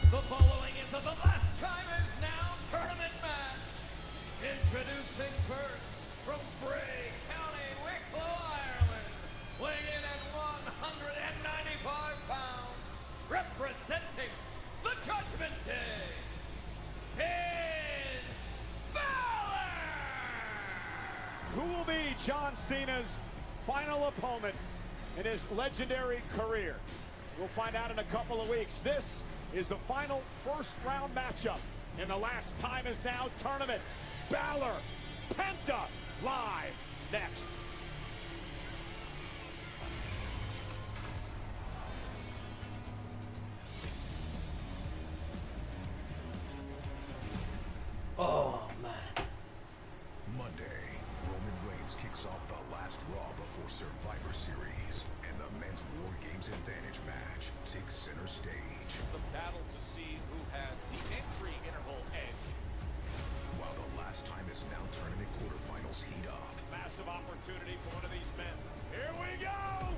The following is the Last Time Is Now tournament match. Introducing first from Bray County, Wicklow, Ireland, weighing in at 195 pounds, representing the Judgment Day, Finn Balor! Who will be John Cena's final opponent in his legendary career? We'll find out in a couple of weeks. This is the final first-round matchup in the Last Time Is Now tournament. Balor, Penta, live next. Oh, man. Monday, Roman Reigns kicks off the last Raw before Survivor Series, and the men's War Games Advantage match takes center stage. The battle to see who has the entry interval edge. While the Last Time Is Now tournament quarterfinals heat up. Massive opportunity for one of these men. Here we go!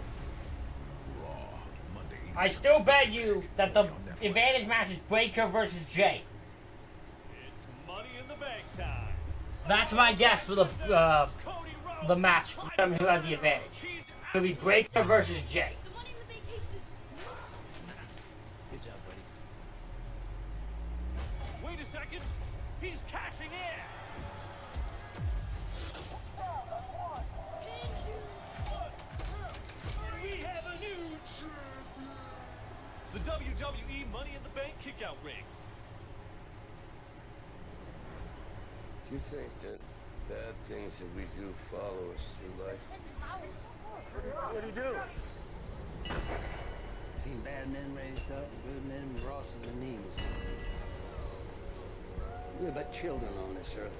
Raw, Monday. I still bet you that the advantage match is Breakker versus Jay. It's Money in the Bank time. That's my guess for the match for him who has the advantage. It'll be Breakker versus Jay. Good job, buddy. Wait a second. He's cashing in. We have a new champion. The WWE Money in the Bank kickout ring. Do you think that bad things that we do follow us through life? What do you do? Seen bad men raised up, good men crossed to the knees. We're but children on this earth.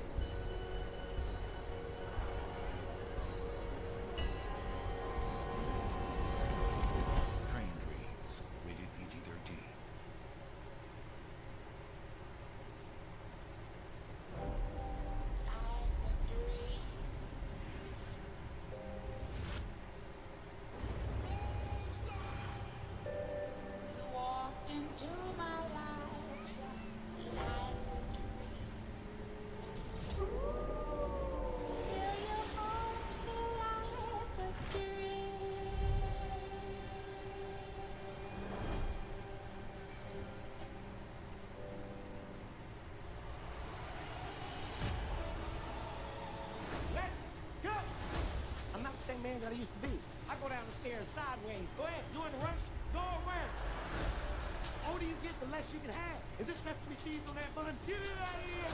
Train Dreams, rated PG-13. than I used to be. I go down the stairs sideways. Go ahead, you in the rush? Go around. The older you get, the less you can have. Is there sesame seeds on that bun? Get it out of here!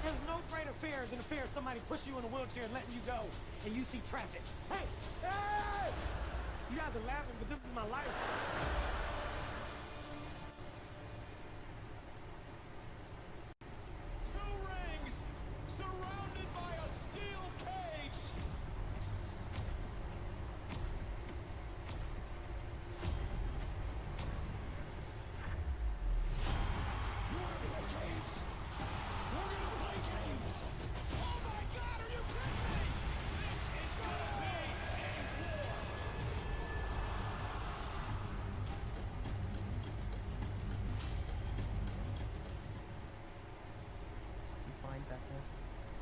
There's no greater fear than the fear of somebody pushing you in a wheelchair and letting you go, and you see traffic. Hey! Hey! You guys are laughing, but this is my life. Two rings surrounded by a steel cage. You want to play games? We're gonna play games. Oh my God, are you kidding me? This is gonna be a war. We find Becca.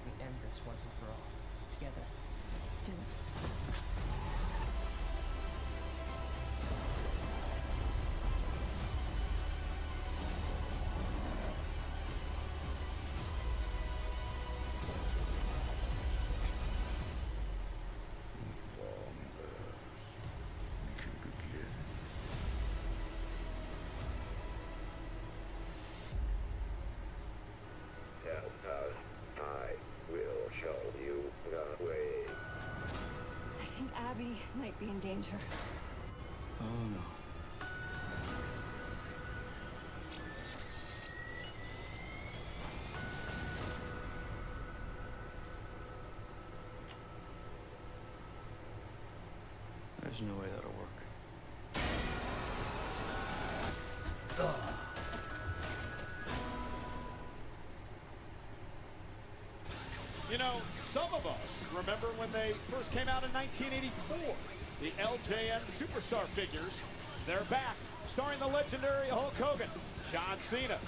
We end this once and for all. Together. Do it. I will show you the way. I think Abby might be in danger. Oh no. There's no way that'll work. You know, some of us remember when they first came out in 1984. The LJN Superstar figures, they're back, starring the legendary Hulk Hogan, John Cena,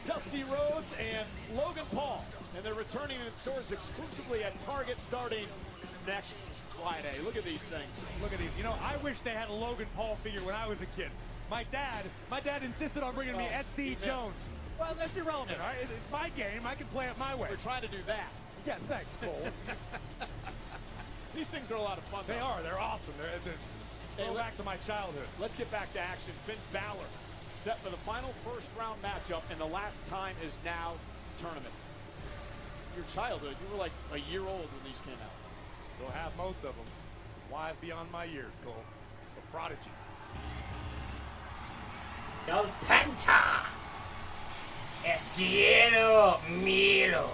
Dusty Rhodes, and Logan Paul. And they're returning in stores exclusively at Target starting next Friday. Look at these things. Look at these. You know, I wish they had a Logan Paul figure when I was a kid. My dad insisted on bringing me SD Jones. Well, that's irrelevant, all right? It's my game. I can play it my way. We're trying to do that. Yeah, thanks, Cole. These things are a lot of fun, They though. are. They're awesome. Go back to my childhood. Let's get back to action. Finn Balor set for the final first-round matchup, and the last time is now tournament. Your childhood, you were like a year old when these came out. Still have most of them. Wise beyond my years, Cole. It's a prodigy. Dos Penta! El cielo miro.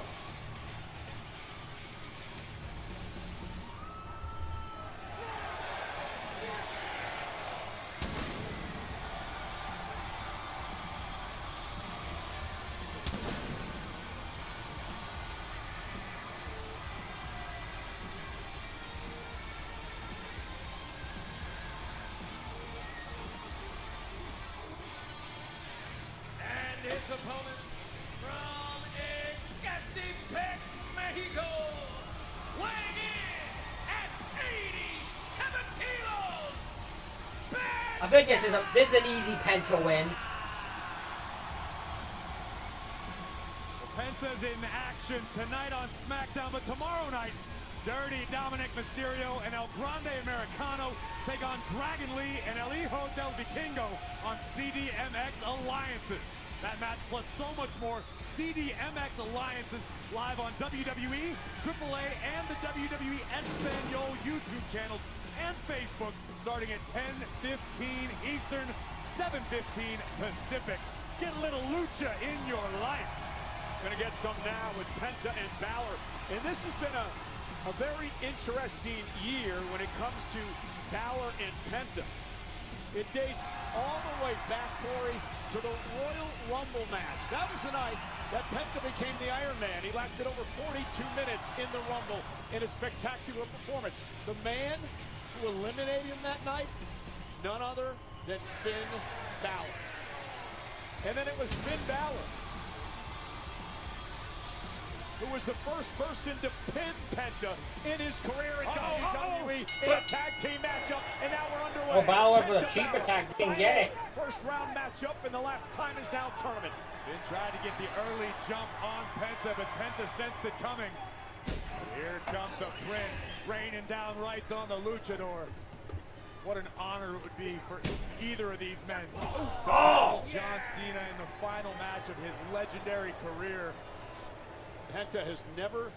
And his opponent from Ecatepec, Mexico, weighing in at 87 kilos. I think this is an easy Penta win. Penta's in action tonight on Smackdown, but tomorrow night, Dirty Dominic Mysterio and El Grande Americano take on Dragon Lee and El Hijo del Vikingo on CDMX Alliances. That match plus so much more CDMX Alliances live on WWE, AAA, and the WWE Espanol YouTube channels and Facebook starting at 10:15 Eastern, 7:15 Pacific. Get a little lucha in your life. Gonna get some now with Penta and Balor. And this has been a very interesting year when it comes to Balor and Penta. It dates all the way back, Corey, to the Royal Rumble match. That was the night that Penta became the Iron Man. He lasted over 42 minutes in the Rumble in a spectacular performance. The man who eliminated him that night, none other than Finn Balor. And then it was Finn Balor who was the first person to pin Penta in his career in WWE in a tag team matchup, and now we're underway. Oh, Balor for the cheap attack didn't get it. First round matchup, and the last time is now tournament. Finn tried to get the early jump on Penta, but Penta sensed it coming. Here comes the Prince, raining down rights on the luchador. What an honor it would be for either of these men to battle John Cena in the final match of his legendary career. Penta has never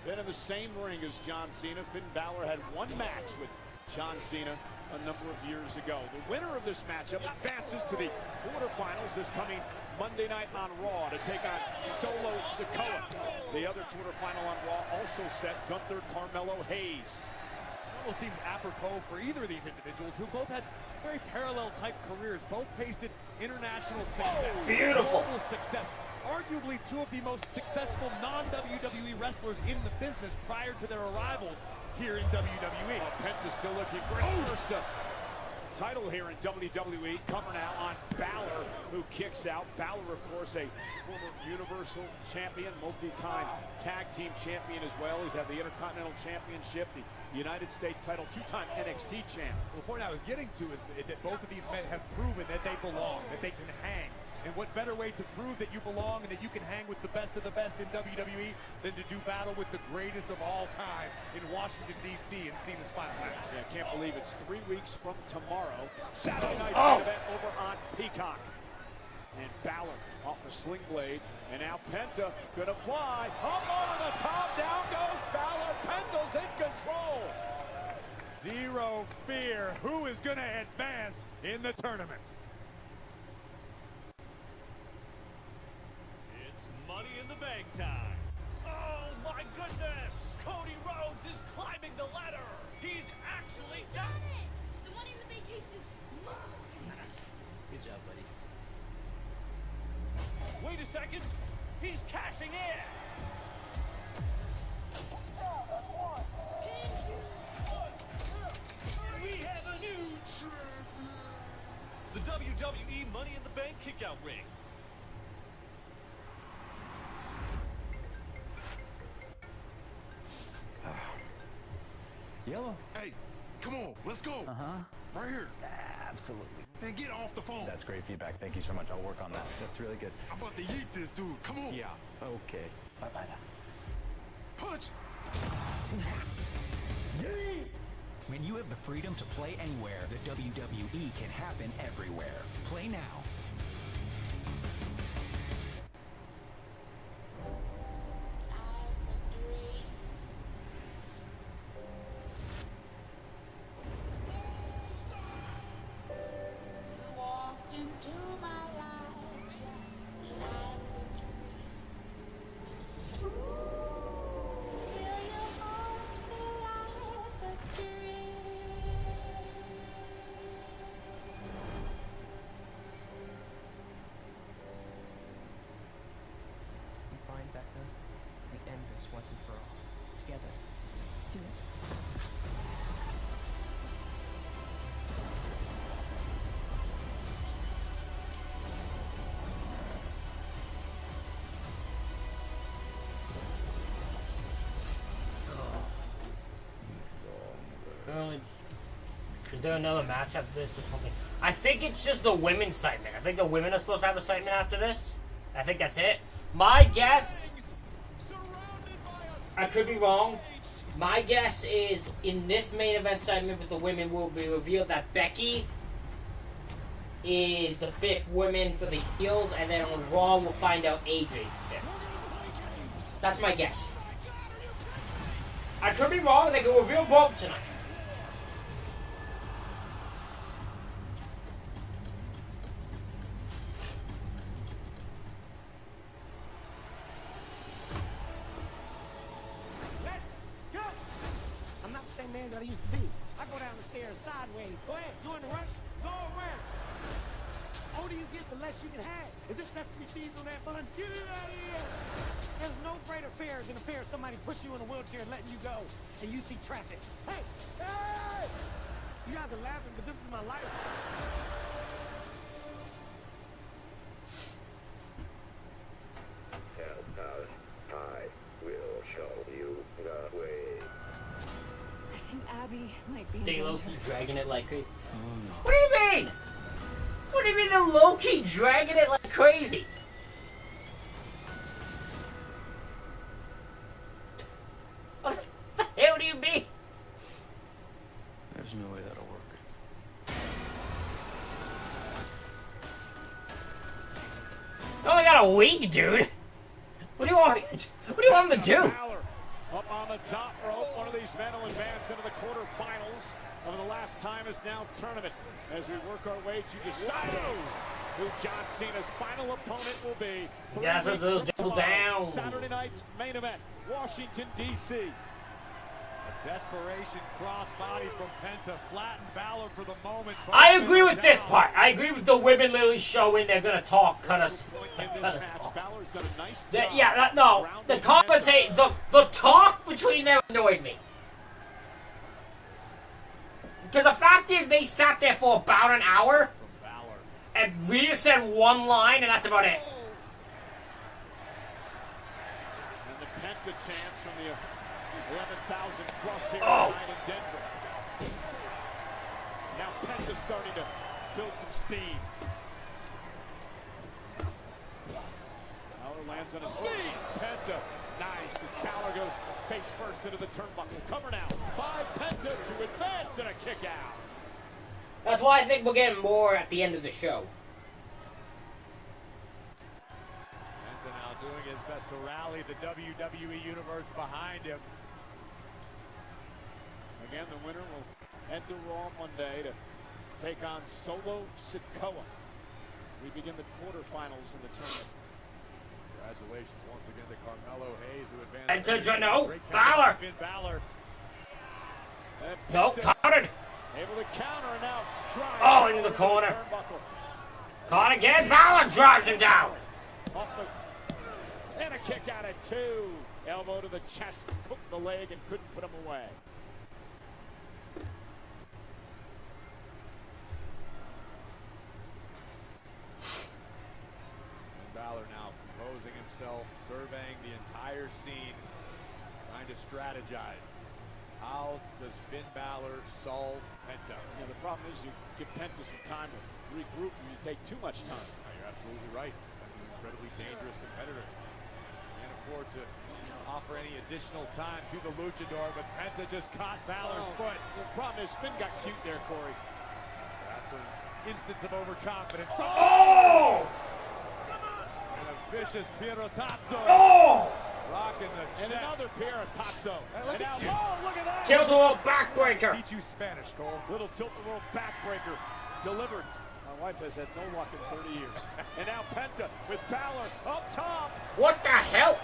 been in the same ring as John Cena. Finn Balor had one match with John Cena a number of years ago. The winner of this matchup advances to the quarterfinals this coming Monday night on Raw to take on Solo Sikoa. The other quarterfinal on Raw also set Gunther Carmelo Hayes. It almost seems apropos for either of these individuals who both had very parallel type careers, both tasted international success, beautiful global success. Arguably two of the most successful non-WWE wrestlers in the business prior to their arrivals here in WWE. Penta's still looking for his first title here in WWE. Cover now on Balor, who kicks out. Balor, of course, a former Universal Champion, multi-time tag team champion as well. He's had the Intercontinental Championship, the United States title, two-time NXT champ. Well, the point I was getting to is that both of these men have proven that they belong, that they can hang. And what better way to prove that you belong and that you can hang with the best of the best in WWE than to do battle with the greatest of all time in Washington, D.C. in Cena's final match. Yeah, I can't believe it's 3 weeks from tomorrow. Saturday night's main event over on Peacock. And Balor off the sling blade. And now Penta gonna fly. Up over the top. Down goes Balor. Penta's in control. Zero fear. Who is gonna advance in the tournament? Money in the Bank time. Oh my goodness! Cody Rhodes is climbing the ladder. He's actually done it! The Money in the Bank case is mine! Good job, buddy. Wait a second. He's cashing in. We have a new champion. The WWE Money in the Bank kickout ring. Yellow. Hey, come on, let's go. Right here. Absolutely. And get off the phone. That's great feedback. Thank you so much. I'll work on that. That's really good. I'm about to yeet this dude. Come on. Yeah. Okay. Bye-bye now. Punch. When you have the freedom to play anywhere, the WWE can happen everywhere. Play now. Once and for all. Together. Do it. Is there another match after this or something? I think it's just the women's segment. I think the women are supposed to have a segment after this. I think that's it. My guess, I could be wrong. My guess is in this main event segment with the women will be revealed that Becky is the 5th woman for the heels, and then on Raw we'll find out AJ's the 5th. That's my guess. I could be wrong. They can reveal both tonight. That I used to be. I go down the stairs sideways. Go ahead, doing the rush, go around. Older you get, the less you can have. Is there sesame seeds on that bun? Get it out of here! There's no greater fear than the fear of somebody push you in a wheelchair and letting you go, and you see traffic. Hey! Hey! You guys are laughing, but this is my life. I will show you the way. I think Abby might be in They danger. low-key dragging it like crazy. What do you mean? What do you mean they're low-key dragging it like crazy? WB. There's no way that'll work. You only got a week, dude. What do you want me to do? What do you want him to do? Balor up on the top rope. One of these men will advance into the quarterfinals of the last time is now tournament. As we work our way to decide who John Cena's final opponent will be. Yes, it's a double down. Saturday night's main event, Washington, D.C. A desperation crossbody from Penta flattened Balor for the moment. I agree with this part. I agree with the women literally showing they're gonna talk, cut us off. No, the conversation, the talk between them annoyed me. Because the fact is, they sat there for about an hour, and Rhea said one line, and that's about it. And the Penta chance from the 11,000 plus here Oh. tonight in Denver. Now Penta's starting to build some steam. Balor lands on his feet. Penta, nice as Balor goes face first into the turnbuckle. Cover now by Penta to advance and a kick out. That's why I think we're getting more at the end of the show. Penta now doing his best to rally the WWE Universe behind him. Again, the winner will head to Raw Monday to take on Solo Sikoa. We begin the quarterfinals in the tournament. Congratulations once again to Carmelo Hayes, who advanced. And to no, Balor. Finn Balor. No, countered. Able to counter and now drive. Oh, into the corner. Caught again. Balor drives him down. And a kick out at 2. Elbow to the chest, hooked the leg and couldn't put him away. Balor now composing himself, surveying the entire scene, trying to strategize. How does Finn Balor solve Penta? Yeah, the problem is you give Penta some time to regroup and you take too much time. No, you're absolutely right. Penta's an incredibly dangerous competitor. Can't afford to offer any additional time to the luchador, but Penta just caught Balor's foot. The problem is Finn got cute there, Corey. That's an instance of overconfidence. Oh! And a vicious Pierrotazzo. Oh! Rocking the chest. And another Pierrotazzo. And now, oh, look at that! Tilt-a-whirl backbreaker. Teach you Spanish, Cole. Little tilt-a-whirl backbreaker delivered. My wife has had no luck in 30 years. And now Penta with Balor up top. What the hell?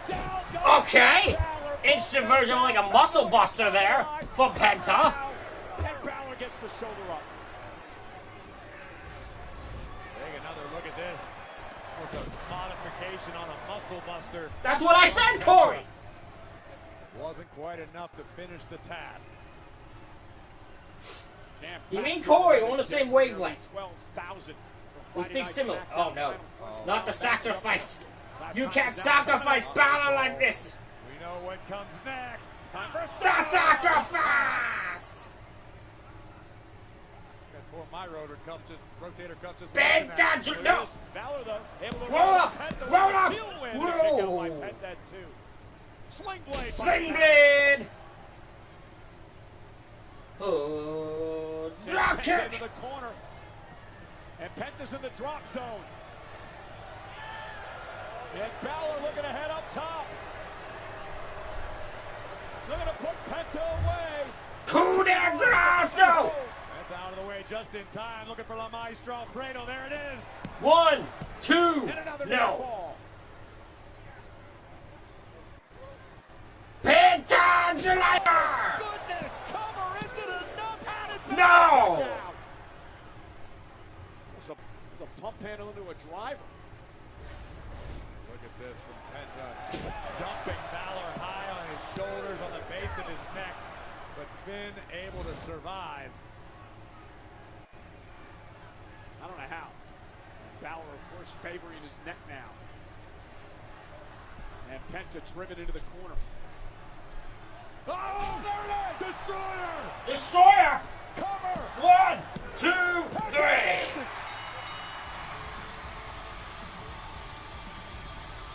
Down goes Okay. Balor. Instant version of like a muscle buster there for Penta. And Balor gets the shoulder up. Take another look at this. Almost a modification on a muscle buster. That's what I said, Corey. Wasn't quite enough to finish the task. You mean Corey? We're on the same wavelength. 12,000. We think similar. Oh no. Not the sacrifice. You can't sacrifice Balor like this. We know what comes next. Time for The sacrifice! I tore my rotator cuff just Penta, no! Balor though, able to Roll up! Penta Roll with a up! steel win. Roll! By Penta too. Sling blade. by Sling Penta. blade! Oh, drop Penta kick! into the corner. And Penta's in the drop zone. And Balor looking to head up top. Looking to put Penta away. Coup de grace, no! That's out of the way just in time. Looking for La Maestro Fredo. There it is. 1, 2, And another near no. fall. Pentangelator! Goodness, cover, is it enough? How did No! Balor down? It's a pump handle into a driver. Look at this from Penta. Dumping Balor high on his shoulders, on the base of his neck. But Finn able to survive. I don't know how. Balor, of course, favoring his neck now. And Penta driven into the corner. Oh, there it is! Destroyer! Destroyer! Cover! 1, 2, 3!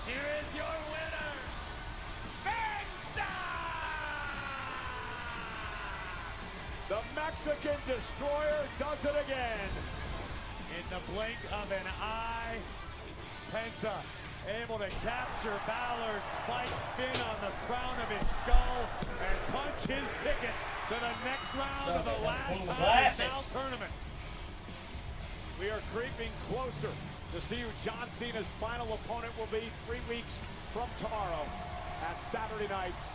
Here is your winner, Penta! Mexican Destroyer does it again. In the blink of an eye, Penta able to capture Balor's spike fin on the crown of his skull and punch his ticket to the next round of the last time tournament. We are creeping closer to see who John Cena's final opponent will be 3 weeks from tomorrow at Saturday night's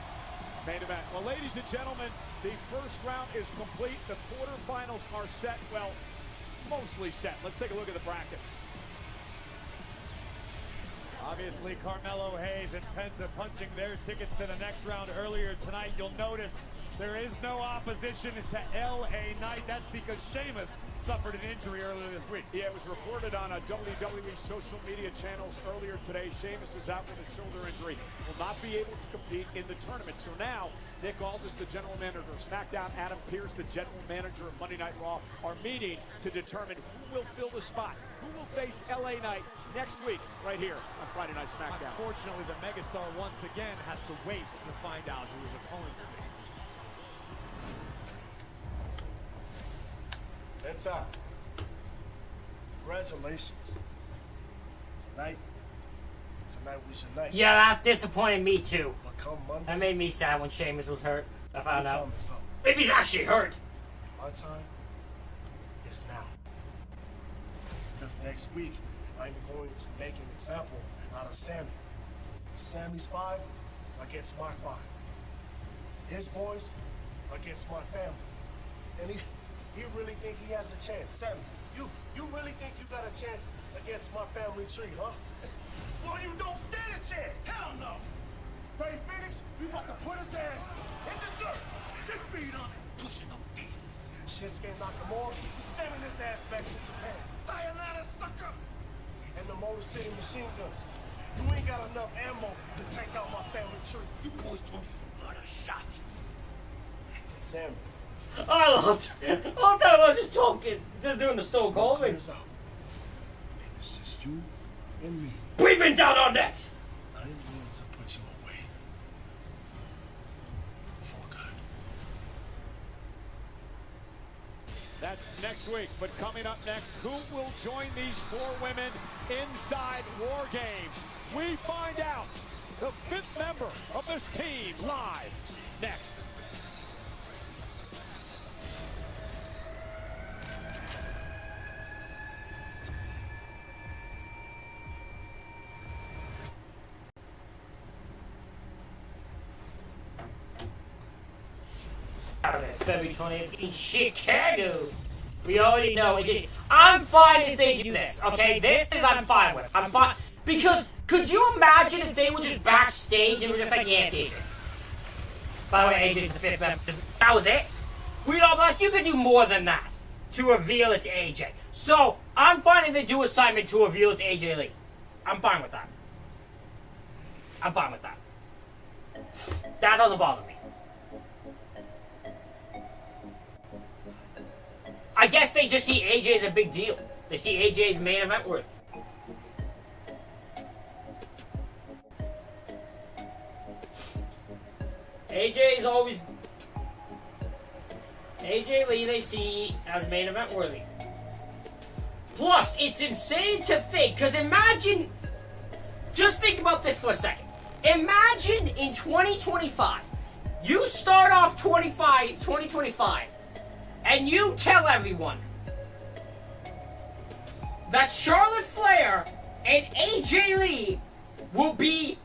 main event. Well, ladies and gentlemen, the first round is complete. The quarterfinals are set, well, mostly set. Let's take a look at the brackets. Obviously, Carmelo Hayes and Penta punching their tickets to the next round earlier tonight. You'll notice there is no opposition to LA Knight. That's because Sheamus suffered an injury earlier this week. Yeah, it was reported on WWE social media channels earlier today. Sheamus is out with a shoulder injury, will not be able to compete in the tournament. So now, Nick Aldis, the general manager of Smackdown, Adam Pearce, the general manager of Monday Night Raw, are meeting to determine who will fill the spot, who will face LA Knight next week right here on Friday Night Smackdown. Unfortunately, the megastar once again has to wait to find out who his opponent will be. Penta, congratulations. Tonight was your night. Yeah, that disappointed me too. But come Monday, that made me sad when Sheamus was hurt. I found your out. time is up. Maybe he's actually hurt. And my time is now. Because next week, I'm going to make an example out of Sammy. Sammy's 5 against my 5. His boys against my family. And he really think he has a chance. Sammy, you really think you got a chance against my family tree, huh? Well, you don't stand a chance. Hell no. Ray Phoenix, we about to put his ass in the dirt. 6 feet on it. Pushing up Jesus. Shinsuke Nakamura, we sending his ass back to Japan. Sayonara, sucker. And the Motor City machine guns. You ain't got enough ammo to take out my family tree. You boys don't got a shot. And Sammy. I loved it. All the time I was just talking, just doing the Stone Cold thing. And it's just you and me. Breathing down our necks. I am willing to put you away. For good. That's next week, but coming up next, who will join these 4 women inside War Games? We find out the 5th member of this team live next. February 20th in Chicago. We already know it. I'm fine if they do this, okay? This is I'm fine with. I'm fine. Because could you imagine if they were just backstage and were just like, yeah, it's AJ. By the way, AJ's the 5th member. That was it? We'd all be like, you could do more than that to reveal it's AJ. So, I'm fine if they do assignment to reveal it's AJ Lee. I'm fine with that. I'm fine with that. That doesn't bother me. I guess they just see AJ as a big deal. They see AJ as main event worthy. AJ is always... AJ Lee they see as main event worthy. Plus, it's insane to think, because imagine... Just think about this for a second. Imagine in 2025, you start off 2025, and you tell everyone that Charlotte Flair and AJ Lee will be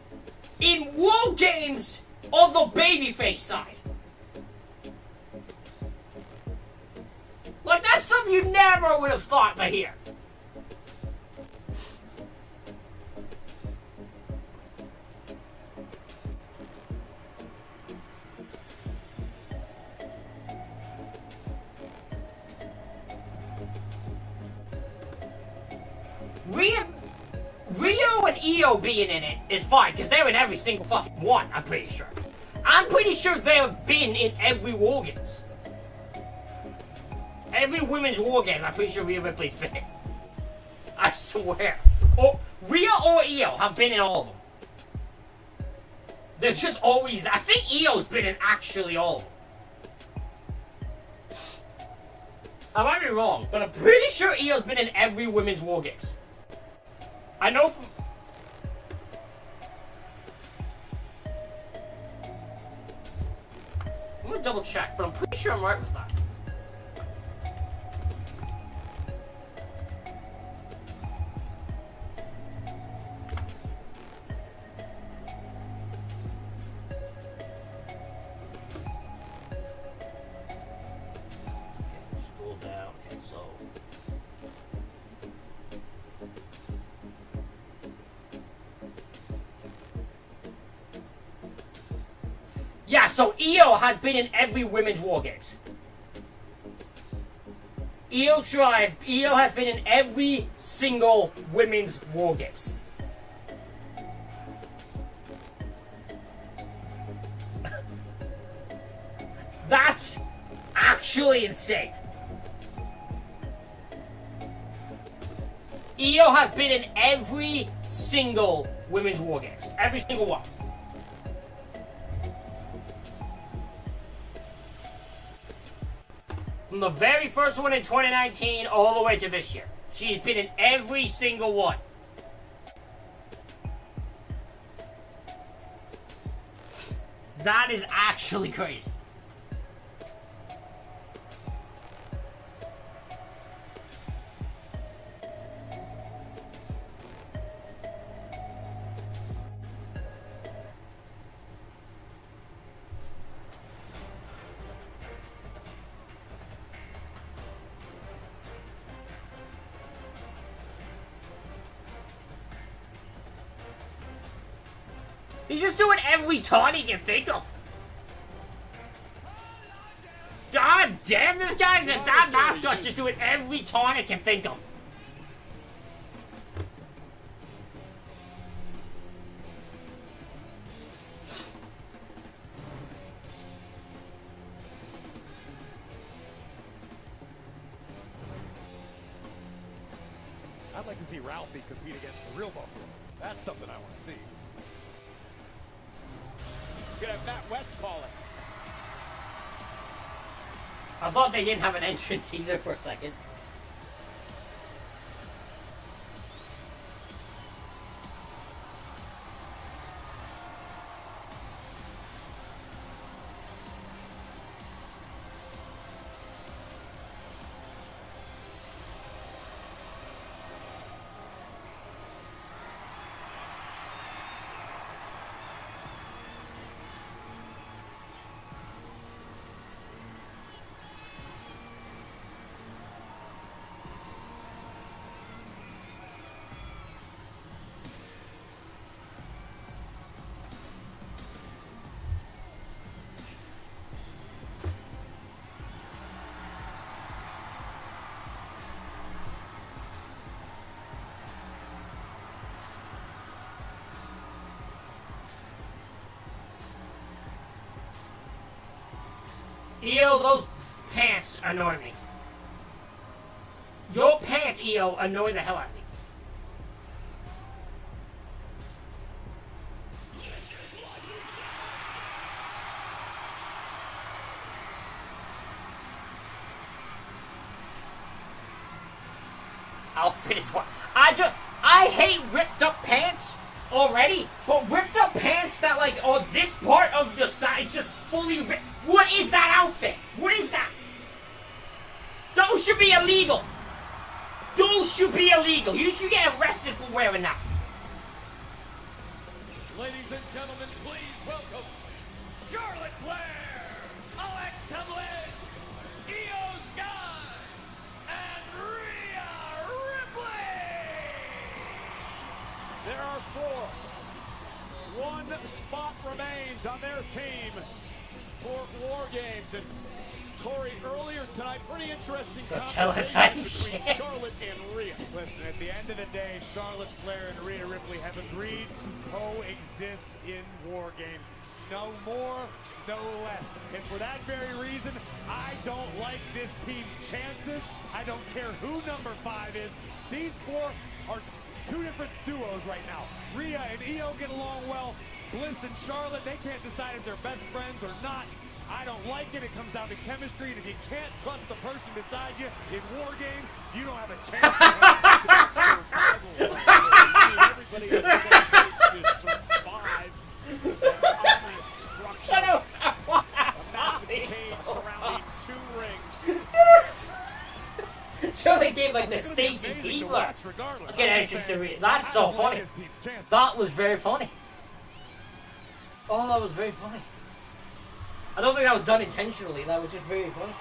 in War Games on the babyface side. Like, that's something you never would have thought to hear. Rio and Io being in it is fine, because they're in every single fucking one, I'm pretty sure. I'm pretty sure they've been in every War Games. Every women's War Games, I'm pretty sure Rhea Ripley's been in. I swear. Or Rhea or Io have been in all of them. They're just always... I think Io's been in actually all of them. I might be wrong, but I'm pretty sure Io's been in every women's War Games. I know from... I'm gonna double check, but I'm pretty sure I'm right with that. Scroll down, okay, so... Yeah, so Io has been in every women's War Games. Io has been in every single women's War Games. That's actually insane. Io has been in every single women's War Games. Every single one. From the very first one in 2019 all the way to this year. She's been in every single one. That is actually crazy. He's just doing every taunt he can think of. God damn, this guy's that mascot's just doing every taunt he can think of. I'd like to see Ralphie compete against the real Buffalo. That's something I want to see. Gonna have Matt West call it. I thought they didn't have an entrance either for a second. Io, those pants annoy me. Your pants, Io, annoy the hell out of me. Outfit is what? I hate ripped up pants already, but ripped up pants that like, oh, this part of the side just fully ripped. What is that outfit? What is that? Those should be illegal. Those should be illegal. You should get arrested for wearing that. Ladies and gentlemen, please welcome Charlotte Flair, Alexa Bliss, Io Sky, and Rhea Ripley. There are 4. One spot remains on their team for War Games. And Corey, earlier tonight, pretty interesting conversation between Charlotte and Rhea. Listen, at the end of the day, Charlotte Flair and Rhea Ripley have agreed to coexist in War Games. No more, no less. And for that very reason, I don't like this team's chances. I don't care who number 5 is. These 4 are 2 different duos right now. Rhea and Io get along well. Bliss and Charlotte, they can't decide if they're best friends or not. I don't like it. It comes down to chemistry, and if you can't trust the person beside you in war games, you don't have a chance. Everybody has to survive that ominous structure. A massive cage surrounding 2 rings. So they gave like the Stacy Keebler. Look at that, that's so funny. That was very funny. Oh, that was very funny. I don't think that was done intentionally. That was just very funny.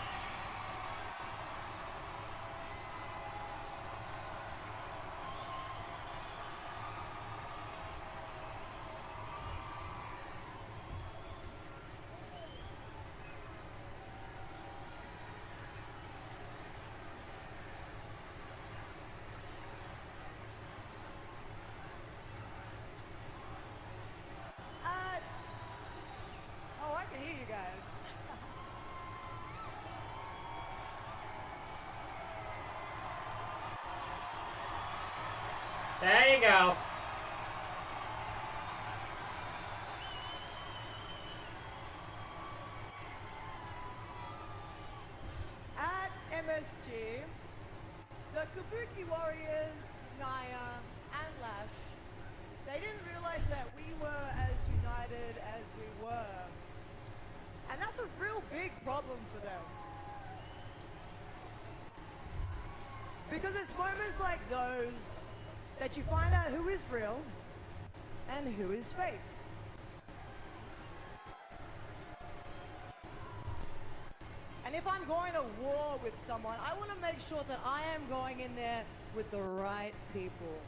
Oh, I can hear you guys. There you go. At MSG, the Kabuki Warriors, Naya, and Lash, they didn't realize that we were as united as we were. And that's a real big problem for them. Because it's moments like those that you find out who is real and who is fake. And if I'm going to war with someone, I want to make sure that I am going in there with the right people.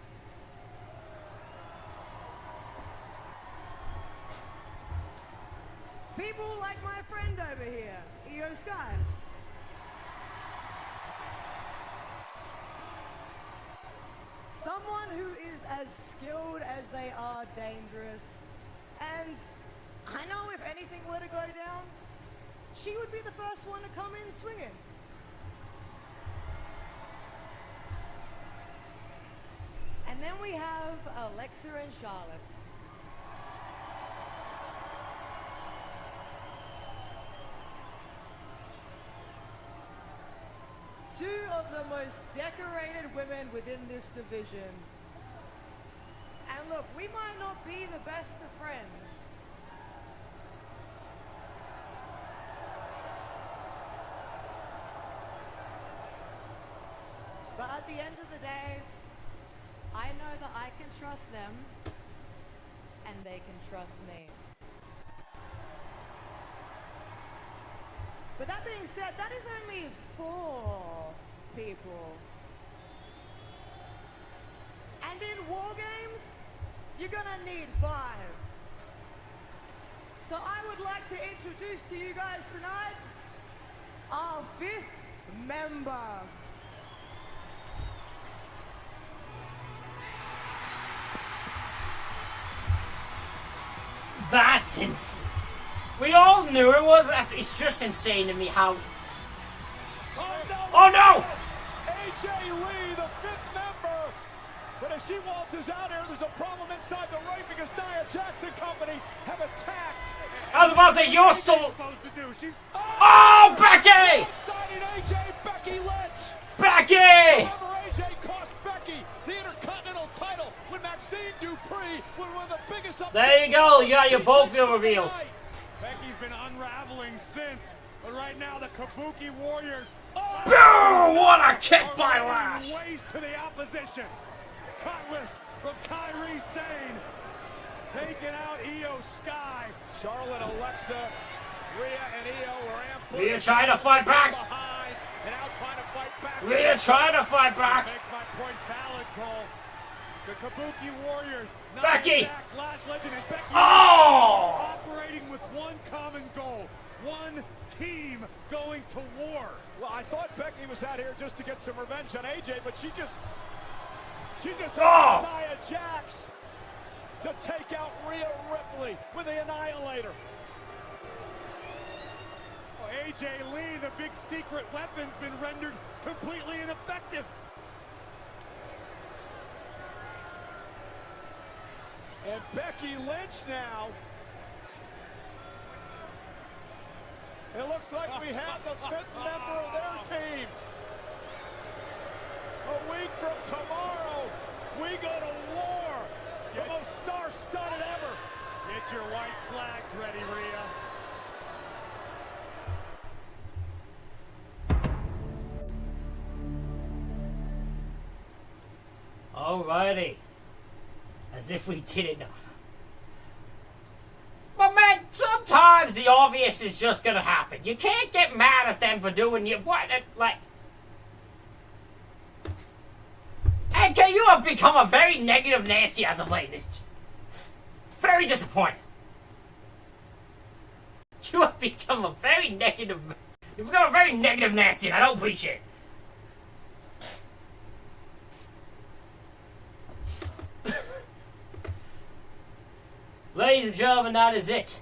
People like my friend over here, EO Sky. Someone who is as skilled as they are dangerous. And I know if anything were to go down, she would be the first one to come in swinging. And then we have Alexa and Charlotte. Two of the most decorated women within this division. And look, we might not be the best of friends. But at the end of the day, I know that I can trust them, and they can trust me. But that being said, that is only 4 people. And in war games, you're gonna need 5. So I would like to introduce to you guys tonight our 5th member. That's insane. We all knew it was. It's just insane to me how. Oh no! AJ Lee, the 5th member. But as she waltzes out here, there's a problem inside the ring because Nia Jax and company have attacked. I was about to say, you're so. Supposed to do. She's Oh, Becky! Exciting AJ, Becky Lynch. Becky! Remember, AJ cost Becky the Intercontinental title when Maxine Dupree was one of the biggest. There you go. You got your both your reveals. Becky's been unraveling since, but right now the Kabuki Warriors. Boom! What a kick by Lash! Ways to the opposition. Cutlass from Kairi Sane. Taking out Io Sky. Charlotte, Alexa, Rhea, and Io were ambushed. Rhea trying to fight back. Behind, and now trying to fight back. Rhea trying to fight back. Makes my point valid, Cole. The Kabuki Warriors. Becky! Jax, Lash Legend, and Becky operating with one common goal. One team going to war. Well, I thought Becky was out here just to get some revenge on AJ, but she just Nia Jax to take out Rhea Ripley with the Annihilator. Oh, AJ Lee, the big secret weapon's been rendered completely ineffective. And Becky Lynch now It looks like we have the 5th member of their team. A week from tomorrow, we go to war. The most star-studded ever. Get your white flags ready, Rhea. Alrighty. As if we didn't know. But man, sometimes the obvious is just gonna happen. You can't get mad at them for doing what, like... And you have become a very negative Nancy as of late. It's very disappointing. You have become a very negative... You've become a very negative Nancy, and I don't appreciate it. Ladies and gentlemen, that is it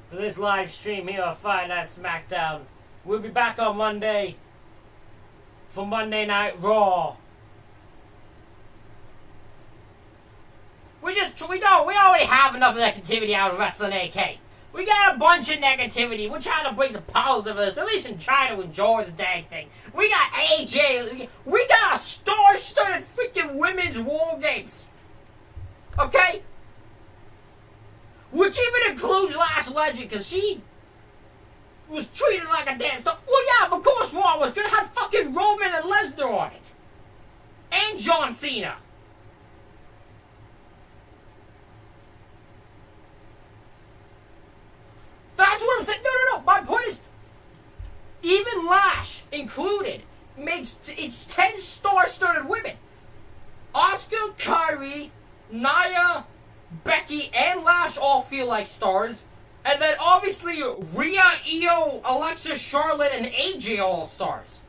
for this live stream here on Friday Night Smackdown. We'll be back on Monday for Monday Night Raw. We already have enough negativity out of Wrestling AK. We got a bunch of negativity. We're trying to bring some positiveness, at least and try to enjoy the dang thing. We got AJ. We got a star-studded freaking women's war games. Okay? Which even includes Lash Legend, because she was treated like a damn star. Well, yeah, of course Raw was going to have fucking Roman and Lesnar on it. And John Cena. That's what I'm saying. No. My point is, even Lash included it's 10 star-studded women. Asuka, Kyrie, Nia, Becky, and Lash all feel like stars. And then obviously Rhea, Io, Alexa, Charlotte, and AJ all stars.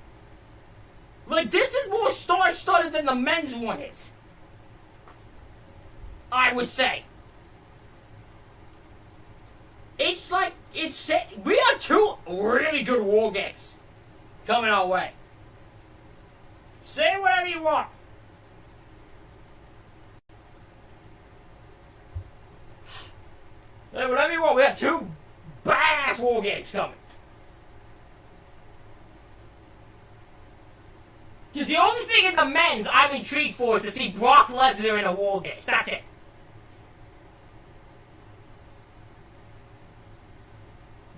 Like, this is more star-studded than the men's one is. I would say. It's like, we have 2 really good war games coming our way. Say whatever you want. Say whatever you want. We have 2 badass war games coming. Because the only thing in the men's I'm intrigued for is to see Brock Lesnar in a war games. That's it.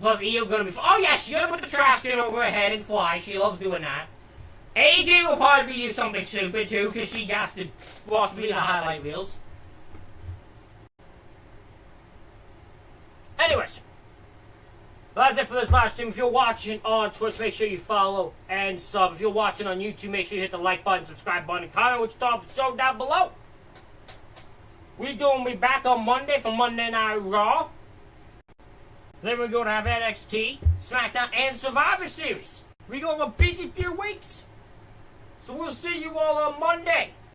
Plus, Io gonna be... Oh, yeah, she's gonna put the trash can over her head and fly. She loves doing that. AJ will probably do something stupid, too, because she has to watch me in the highlight reels. Anyways. That's it for this live stream. If you're watching on Twitch, make sure you follow and sub. If you're watching on YouTube, make sure you hit the like button, subscribe button, and comment what you thought of the show down below. We're going to be back on Monday for Monday Night Raw. Then we're going to have NXT, SmackDown, and Survivor Series. We're going to have a busy few weeks. So we'll see you all on Monday.